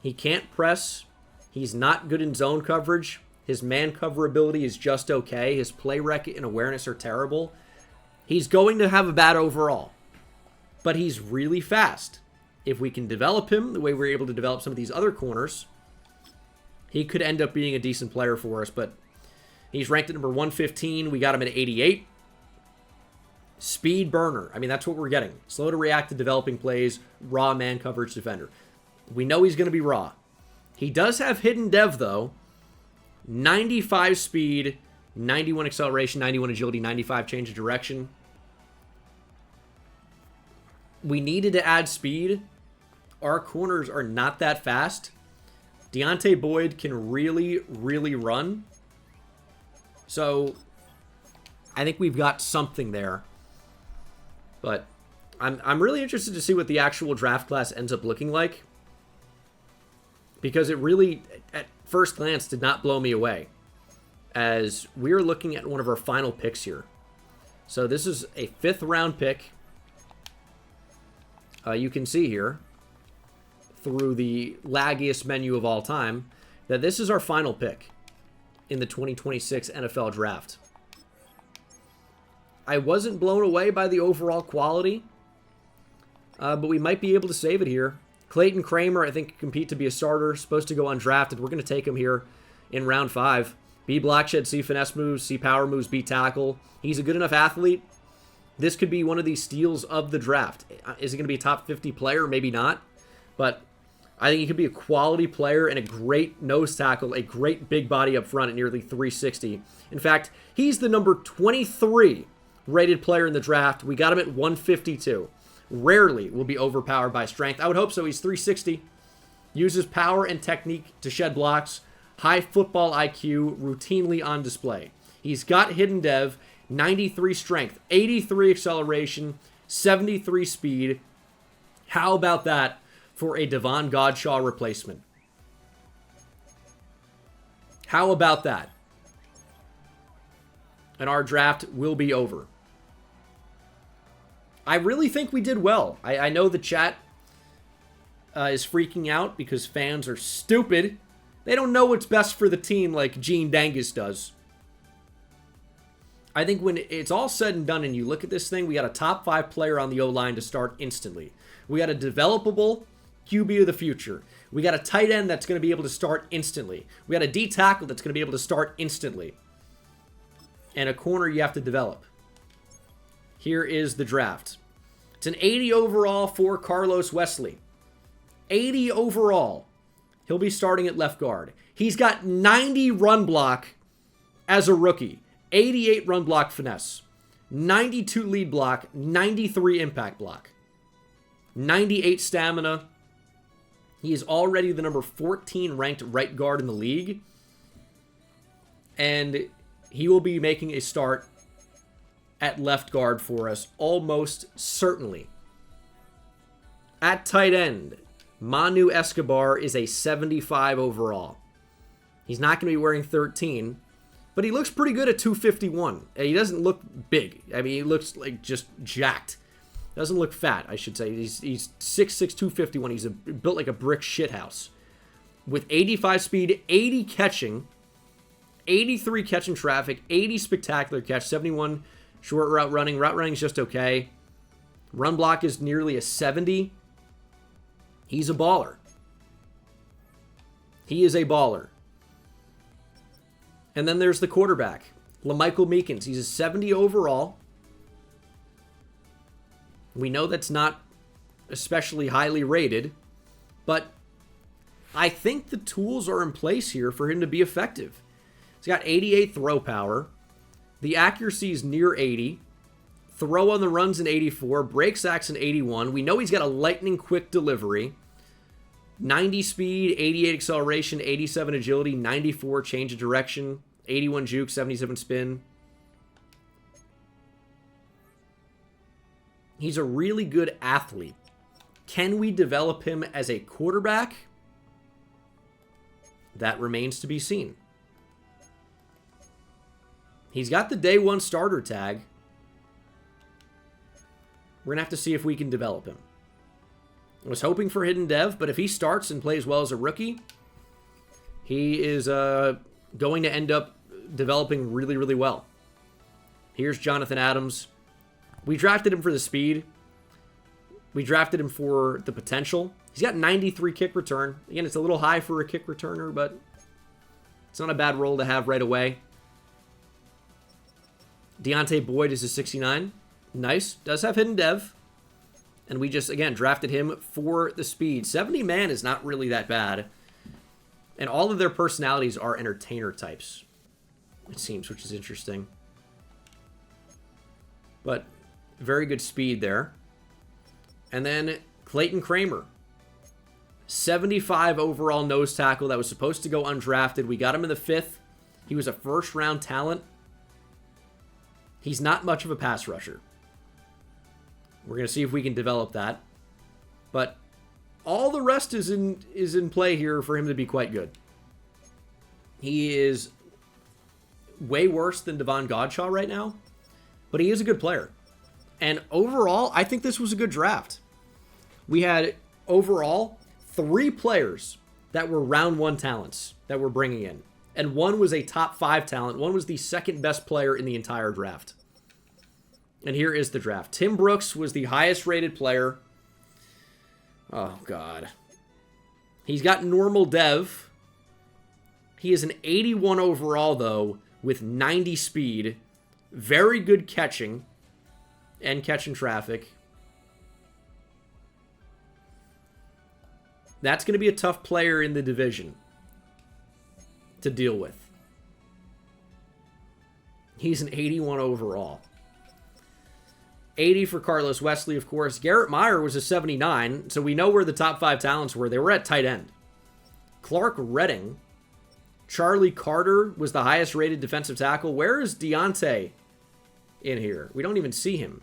He can't press. He's not good in zone coverage. His man cover ability is just okay. His play rec and awareness are terrible. He's going to have a bad overall, but he's really fast. If we can develop him the way we're able to develop some of these other corners, he could end up being a decent player for us. But he's ranked at number 115. We got him at 88. Speed burner. I mean, that's what we're getting. Slow to react to developing plays. Raw man coverage defender. We know he's going to be raw. He does have hidden dev, though. 95 speed, 91 acceleration, 91 agility, 95 change of direction. We needed to add speed. Our corners are not that fast. Deontay Boyd can really, really run. So I think we've got something there. But I'm really interested to see what the actual draft class ends up looking like, because it really, at first glance, did not blow me away, as we're looking at one of our final picks here. So this is a 5th round pick. You can see here, through the laggiest menu of all time, that this is our final pick in the 2026 NFL Draft. I wasn't blown away by the overall quality, but we might be able to save it here. Clayton Kramer, I think, can compete to be a starter. Supposed to go undrafted. We're going to take him here in round 5. B block shed, C finesse moves, C power moves, B tackle. He's a good enough athlete This could be one of these steals of the draft. Is it going to be a top 50 player? Maybe not. But I think he could be a quality player and a great nose tackle, a great big body up front at nearly 360. In fact, he's the number 23 rated player in the draft. We got him at 152. Rarely will be overpowered by strength. I would hope so. He's 360. Uses power and technique to shed blocks. High football IQ, routinely on display. He's got hidden dev, 93 strength, 83 acceleration, 73 speed. How about that for a Devon Godshaw replacement? How about that? And our draft will be over. I really think we did well. I know the chat is freaking out because fans are stupid. They don't know what's best for the team like Gene Dangus does. I think when it's all said and done and you look at this thing, we got a top 5 player on the O-line to start instantly. We got a developable QB of the future. We got a tight end that's going to be able to start instantly. We got a D tackle that's going to be able to start instantly. And a corner you have to develop. Here is the draft. It's an 80 overall for Carlos Wesley. 80 overall. He'll be starting at left guard. He's got 90 run block as a rookie. 88 run block finesse. 92 lead block. 93 impact block. 98 stamina. He is already the number 14 ranked right guard in the league. And he will be making a start at left guard for us almost certainly. At tight end, Manu Escobar is a 75 overall. He's not going to be wearing 13, but he looks pretty good at 251. He doesn't look big. I mean, he looks like just jacked. Doesn't look fat, I should say. He's 6'6", 251. He's built like a brick shithouse. With 85 speed, 80 catching, 83 catching traffic, 80 spectacular catch, 71 short route running. Route running is just okay. Run block is nearly a 70. He's a baller. He is a baller. And then there's the quarterback, LaMichael Meekins. He's a 70 overall. We know that's not especially highly rated, but I think the tools are in place here for him to be effective. He's got 88 throw power. The accuracy is near 80. Throw on the runs in 84. Break sacks in 81. We know he's got a lightning quick delivery. 90 speed, 88 acceleration, 87 agility, 94 change of direction, 81 juke, 77 spin. He's a really good athlete. Can we develop him as a quarterback? That remains to be seen. He's got the day one starter tag. We're going to have to see if we can develop him. I was hoping for hidden dev, but if he starts and plays well as a rookie, he is going to end up developing really, really well. Here's Jonathan Adams. We drafted him for the speed. We drafted him for the potential. He's got 93 kick return. Again, it's a little high for a kick returner, but it's not a bad role to have right away. Deontay Boyd is a 69. Nice. Does have hidden dev. And we just, again, drafted him for the speed. 70 man is not really that bad. And all of their personalities are entertainer types, it seems, which is interesting. But very good speed there. And then Clayton Kramer. 75 overall nose tackle that was supposed to go undrafted. We got him in the 5th. He was a first-round talent. He's not much of a pass rusher. We're going to see if we can develop that. But all the rest is in play here for him to be quite good. He is way worse than Devon Godshaw right now, but he is a good player. And overall, I think this was a good draft. We had overall 3 players that were round 1 talents that we're bringing in. And one was a top 5 talent. One was the second best player in the entire draft. And here is the draft. Tim Brooks was the highest rated player. Oh, God. He's got normal dev. He is an 81 overall, though, with 90 speed. Very good catching. and catching traffic. That's going to be a tough player in the division to deal with. He's an 81 overall. 80 for Carlos Wesley, of course. Garrett Meyer was a 79, so we know where the top 5 talents were. They were at tight end. Clark Redding. Charlie Carter was the highest rated defensive tackle. Where is Deontay in here? We don't even see him.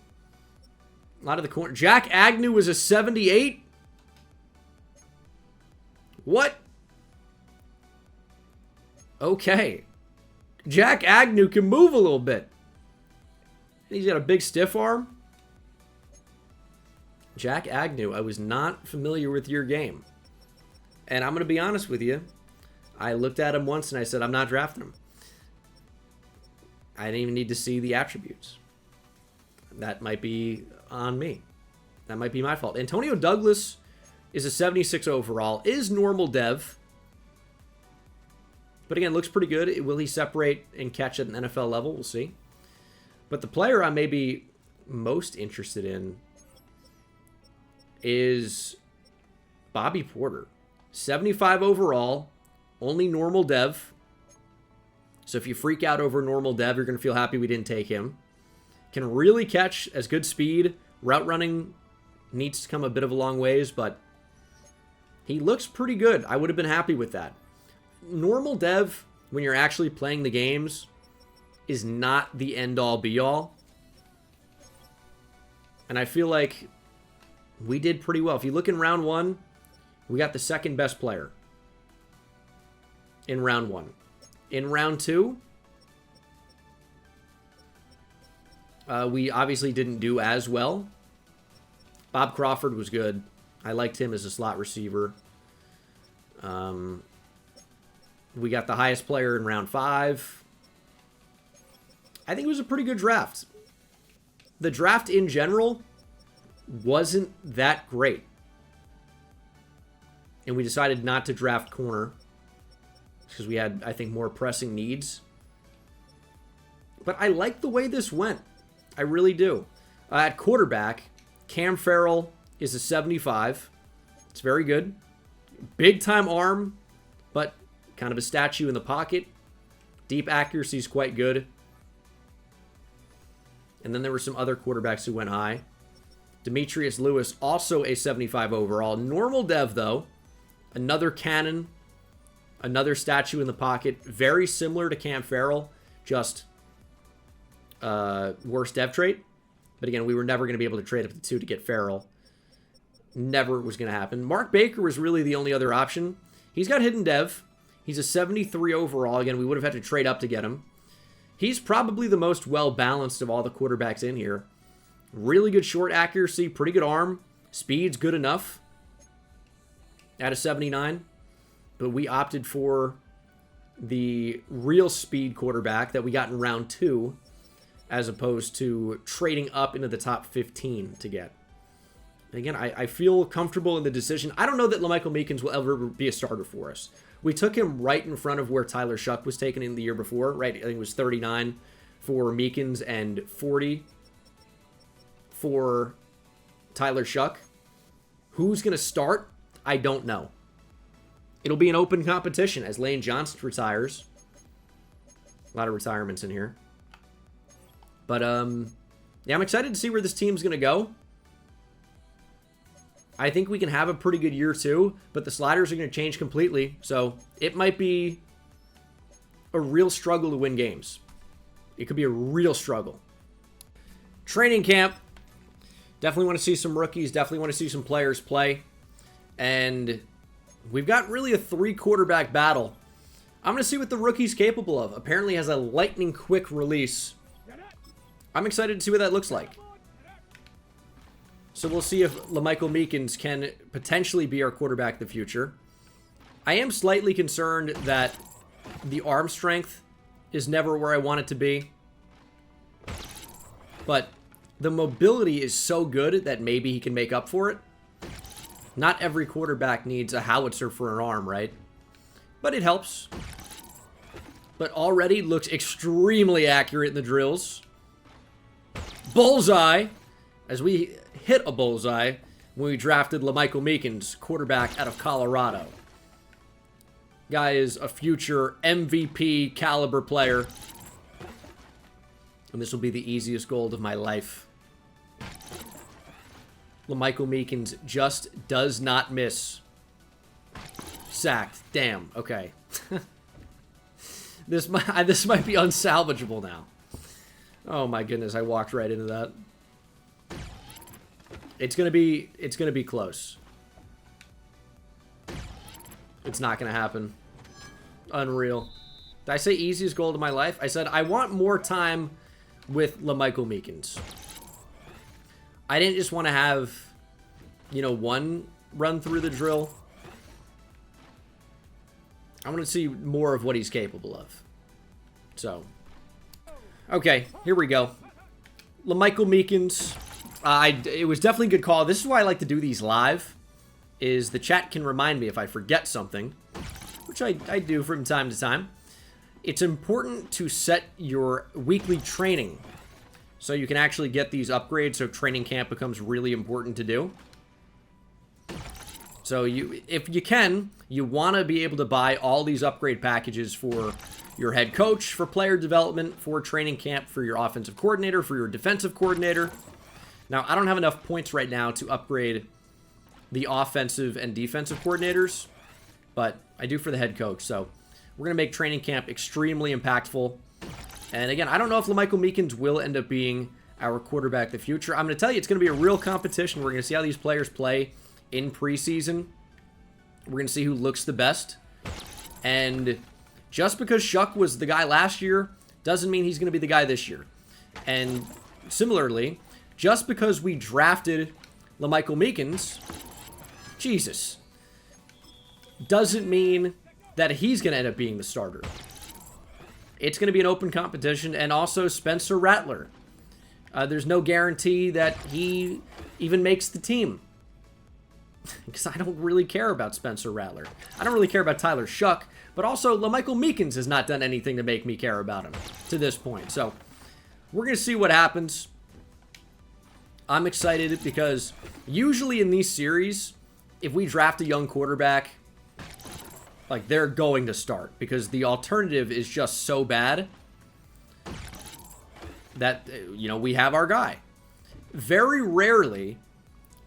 A lot of the corner. Jack Agnew was a 78. What? Okay. Jack Agnew can move a little bit. He's got a big stiff arm. Jack Agnew, I was not familiar with your game. And I'm going to be honest with you. I looked at him once and I said, I'm not drafting him. I didn't even need to see the attributes. That might be on me. That might be my fault. Antonio Douglas is a 76 overall. Is normal dev. But again, looks pretty good. Will he separate and catch at an NFL level? We'll see. But the player I may be most interested in is Bobby Porter. 75 overall. Only normal dev. So if you freak out over normal dev, you're going to feel happy we didn't take him. Can really catch, as good speed. Route running needs to come a bit of a long ways, but he looks pretty good. I would have been happy with that. Normal dev, when you're actually playing the games, is not the end-all, be-all. And I feel like we did pretty well. If you look in round 1, we got the second best player in round 1. In round 2, we obviously didn't do as well. Bob Crawford was good. I liked him as a slot receiver. We got the highest player in round 5. I think it was a pretty good draft. The draft in general wasn't that great. And we decided not to draft corner because we had, I think, more pressing needs. But I like the way this went. I really do. At quarterback, Cam Farrell is a 75. It's very good. Big time arm, but kind of a statue in the pocket. Deep accuracy is quite good. And then there were some other quarterbacks who went high. Demetrius Lewis, also a 75 overall. Normal dev, though. Another cannon. Another statue in the pocket. Very similar to Cam Farrell. Just worse dev trait. But again, we were never going to be able to trade up to 2 to get Farrell. Never was going to happen. Mark Baker was really the only other option. He's got hidden dev. He's a 73 overall. Again, we would have had to trade up to get him. He's probably the most well-balanced of all the quarterbacks in here. Really good short accuracy, pretty good arm. Speed's good enough at a 79. But we opted for the real speed quarterback that we got in round 2 as opposed to trading up into the top 15 to get. And again, I feel comfortable in the decision. I don't know that LaMichael Meekins will ever be a starter for us. We took him right in front of where Tyler Shuck was taken in the year before, right? I think it was 39 for Meekins and 40 for Tyler Shuck. Who's going to start? I don't know. It'll be an open competition as Lane Johnson retires. A lot of retirements in here. But, yeah, I'm excited to see where this team's going to go. I think we can have a pretty good year, too. But the sliders are going to change completely. So, it might be a real struggle to win games. It could be a real struggle. Training camp. Definitely want to see some rookies. Definitely want to see some players play. And we've got really a 3-quarterback battle. I'm going to see what the rookie's capable of. Apparently has a lightning quick release. I'm excited to see what that looks like. So we'll see if LaMichael Meekins can potentially be our quarterback of the future. I am slightly concerned that the arm strength is never where I want it to be. But the mobility is so good that maybe he can make up for it. Not every quarterback needs a howitzer for an arm, right? But it helps. But already looks extremely accurate in the drills. Bullseye. as we hit a bullseye when we drafted LaMichael Meekins, quarterback out of Colorado. Guy is a future MVP caliber player. And this will be the easiest gold of my life. LaMichael Meekins just does not miss. Sacked. Damn. Okay. This might be unsalvageable now. Oh my goodness, I walked right into that. It's gonna be close. It's not gonna happen. Unreal. Did I say easiest goal of my life? I said I want more time with LaMichael Meekins. I didn't just want to have, you know, one run through the drill. I want to see more of what he's capable of. So, okay, here we go. LaMichael Meekins. It was definitely a good call. This is why I like to do these live, is the chat can remind me if I forget something, which I do from time to time. It's important to set your weekly training so you can actually get these upgrades, so training camp becomes really important to do. So if you can, you want to be able to buy all these upgrade packages for your head coach, for player development, for training camp, for your offensive coordinator, for your defensive coordinator. Now, I don't have enough points right now to upgrade the offensive and defensive coordinators, but I do for the head coach. So we're going to make training camp extremely impactful. And again, I don't know if LaMichael Meekins will end up being our quarterback of the future. I'm going to tell you, it's going to be a real competition. We're going to see how these players play in preseason. We're going to see who looks the best. And just because Shuck was the guy last year doesn't mean he's going to be the guy this year. And similarly, just because we drafted LaMichael Meekins, Jesus, doesn't mean that he's going to end up being the starter. It's going to be an open competition. And also Spencer Rattler. There's no guarantee that he even makes the team. Because I don't really care about Spencer Rattler. I don't really care about Tyler Shuck. But also, LaMichael Meekins has not done anything to make me care about him to this point. So, we're going to see what happens. I'm excited because usually in these series, if we draft a young quarterback, like, they're going to start. Because the alternative is just so bad that, you know, we have our guy. Very rarely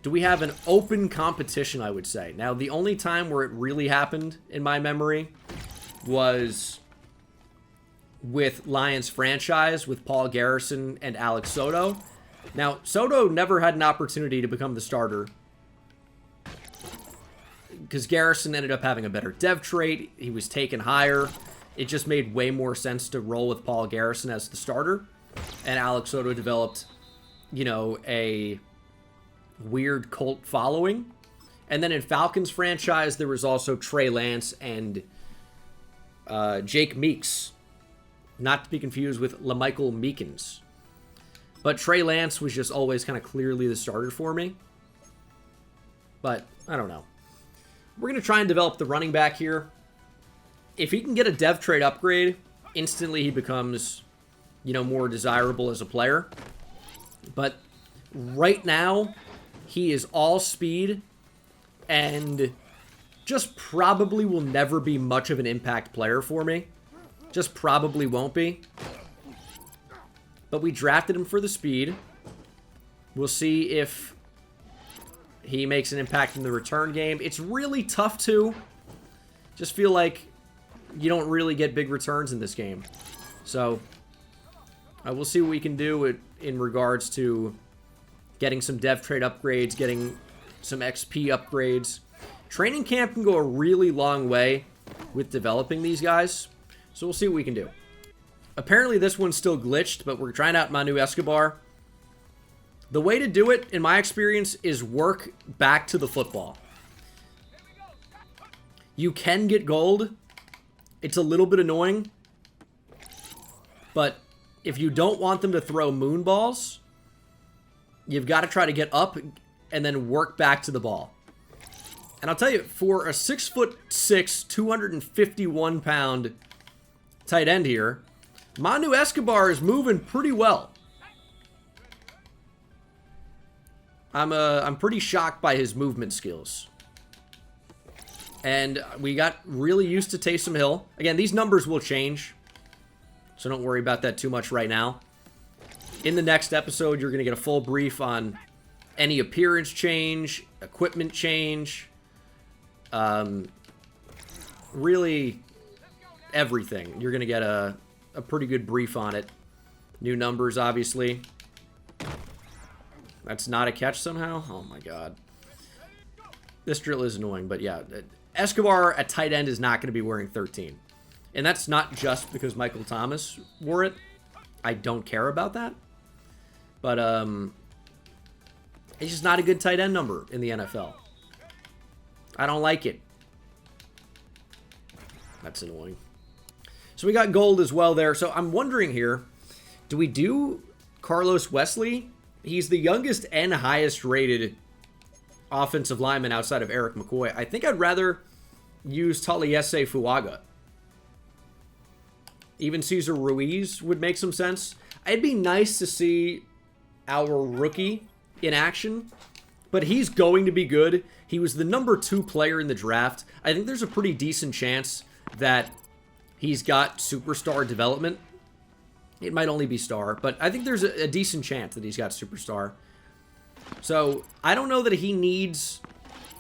do we have an open competition, I would say. Now, the only time where it really happened in my memory was with Lions franchise with Paul Garrison and Alex Soto. Now, Soto never had an opportunity to become the starter because Garrison ended up having a better dev trait. He was taken higher. It just made way more sense to roll with Paul Garrison as the starter. And Alex Soto developed, you know, a weird cult following. And then in Falcons franchise, there was also Trey Lance and Jake Meeks. Not to be confused with LaMichael Meekins. But Trey Lance was just always kind of clearly the starter for me. But, I don't know. We're going to try and develop the running back here. If he can get a dev trade upgrade, instantly he becomes, you know, more desirable as a player. But right now, he is all speed and just probably will never be much of an impact player for me. Just probably won't be. But we drafted him for the speed. We'll see if he makes an impact in the return game. It's really tough to. Just feel like you don't really get big returns in this game. So, we'll see what we can do in regards to getting some dev trade upgrades, getting some XP upgrades. Training camp can go a really long way with developing these guys. So we'll see what we can do. Apparently this one's still glitched, but we're trying out Manu Escobar. The way to do it, in my experience, is work back to the football. You can get gold. It's a little bit annoying. But if you don't want them to throw moon balls, you've got to try to get up and then work back to the ball. And I'll tell you, for a 6'6", 251-pound tight end here, Manu Escobar is moving pretty well. I'm pretty shocked by his movement skills. And we got really used to Taysom Hill. Again, these numbers will change, so don't worry about that too much right now. In the next episode, you're going to get a full brief on any appearance change, equipment change, really everything. You're going to get a pretty good brief on it. New numbers, obviously. That's not a catch somehow? Oh my god. This drill is annoying, but yeah. Escobar at tight end is not going to be wearing 13. And that's not just because Michael Thomas wore it. I don't care about that. But, it's just not a good tight end number in the NFL. I don't like it. That's annoying. So we got gold as well there. So I'm wondering here, do we do Carlos Wesley? He's the youngest and highest rated offensive lineman outside of Eric McCoy. I think I'd rather use Taliesin Fuaga. Even Cesar Ruiz would make some sense. It'd be nice to see our rookie in action, but he's going to be good. He was the number 2 player in the draft. I think there's a pretty decent chance that he's got superstar development. It might only be star, but I think there's a decent chance that he's got superstar. So I don't know that he needs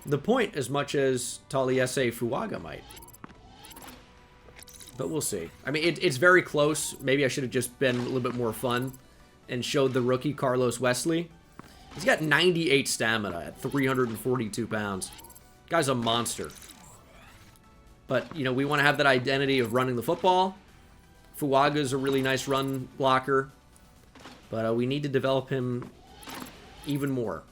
the point as much as Taliesin Fuaga might. But we'll see. I mean, it's very close. Maybe I should have just been a little bit more fun and showed the rookie Carlos Wesley. He's got 98 stamina at 342 pounds. Guy's a monster. But, you know, we want to have that identity of running the football. Fuaga's a really nice run blocker. But we need to develop him even more.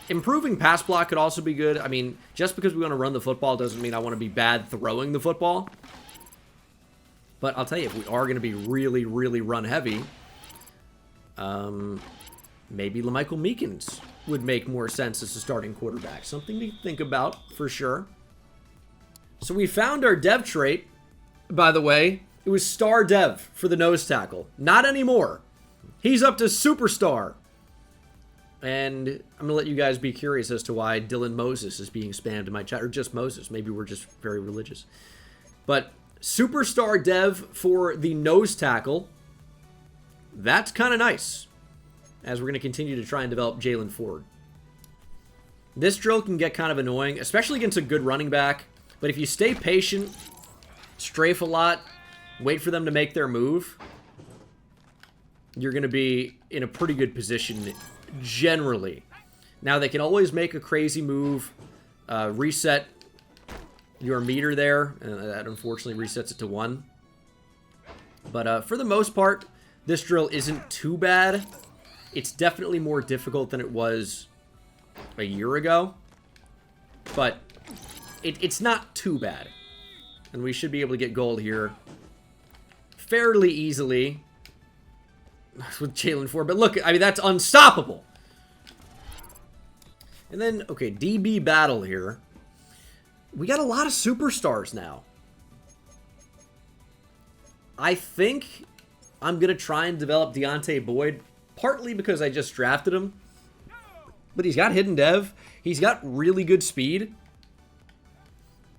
Improving pass block could also be good. I mean, just because we want to run the football doesn't mean I want to be bad throwing the football. But I'll tell you, if we are going to be really, really run heavy, maybe LaMichael Meekins would make more sense as a starting quarterback. Something to think about for sure. So we found our dev trait, by the way. It was star dev for the nose tackle. Not anymore. He's up to superstar. And I'm going to let you guys be curious as to why Dylan Moses is being spammed in my chat. Or just Moses. Maybe we're just very religious. But superstar dev for the nose tackle. That's kind of nice. As we're going to continue to try and develop Jalen Ford. This drill can get kind of annoying. Especially against a good running back. But if you stay patient, strafe a lot, wait for them to make their move, you're going to be in a pretty good position generally. Now, they can always make a crazy move, reset your meter there. That unfortunately resets it to 1. But for the most part, this drill isn't too bad. It's definitely more difficult than it was a year ago. But it's not too bad. And we should be able to get gold here fairly easily with Jalen Ford. But look, I mean, that's unstoppable. And then, okay, DB battle here. We got a lot of superstars now. I think I'm going to try and develop Deontay Boyd, partly because I just drafted him. But he's got hidden dev. He's got really good speed.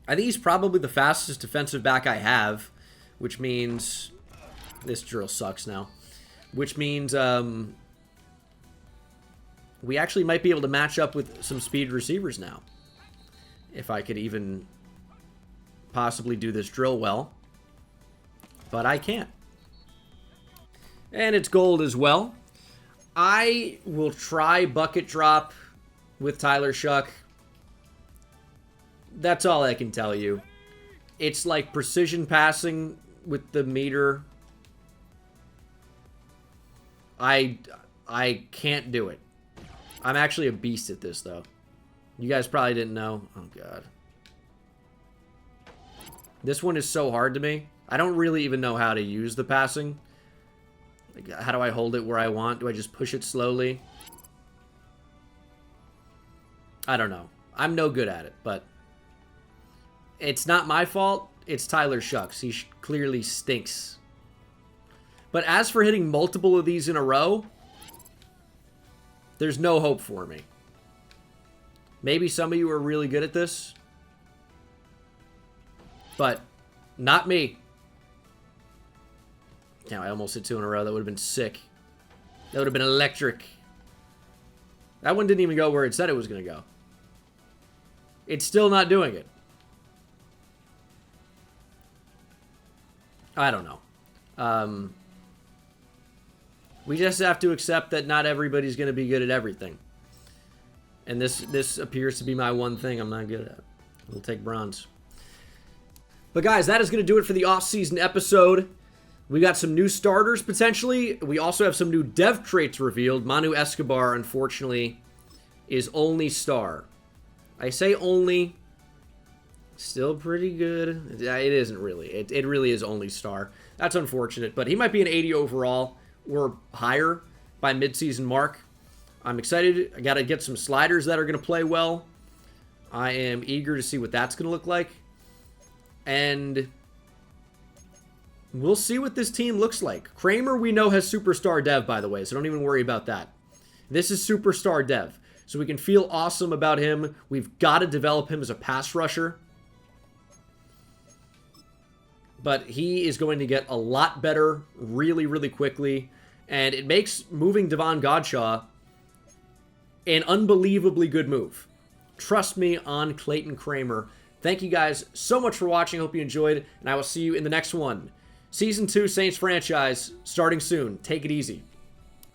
I think he's probably the fastest defensive back I have, which means... This drill sucks now. Which means we actually might be able to match up with some speed receivers now. If I could even possibly do this drill well. But I can't. And it's gold as well. I will try bucket drop with Tyler Shuck. That's all I can tell you. It's like precision passing with the meter. I can't do it. I'm actually a beast at this, though. You guys probably didn't know. Oh, God. This one is so hard to me. I don't really even know how to use the passing. Like, how do I hold it where I want? Do I just push it slowly? I don't know. I'm no good at it, but it's not my fault. It's Tyler Shuck's. He clearly stinks. But as for hitting multiple of these in a row, There's no hope for me. Maybe some of you are really good at this, but not me. Damn, I almost hit 2 in a row. That would have been sick. That would have been electric. That one didn't even go where it said it was going to go. It's still not doing it. I don't know. We just have to accept that not everybody's going to be good at everything. And this appears to be my one thing I'm not good at. We'll take bronze. But guys, that is going to do it for the off-season episode. We got some new starters, potentially. We also have some new dev traits revealed. Manu Escobar, unfortunately, is only star. I say only. Still pretty good. It isn't really. It really is only star. That's unfortunate. But he might be an 80 overall or higher by midseason mark. I'm excited. I got to get some sliders that are going to play well. I am eager to see what that's going to look like. And we'll see what this team looks like. Kramer, we know, has superstar dev, by the way, so don't even worry about that. This is superstar dev, so we can feel awesome about him. We've got to develop him as a pass rusher. But he is going to get a lot better really, really quickly. And it makes moving Devon Godshaw an unbelievably good move. Trust me on Clayton Kramer. Thank you guys so much for watching. Hope you enjoyed, and I will see you in the next one. Season 2 Saints franchise starting soon. Take it easy.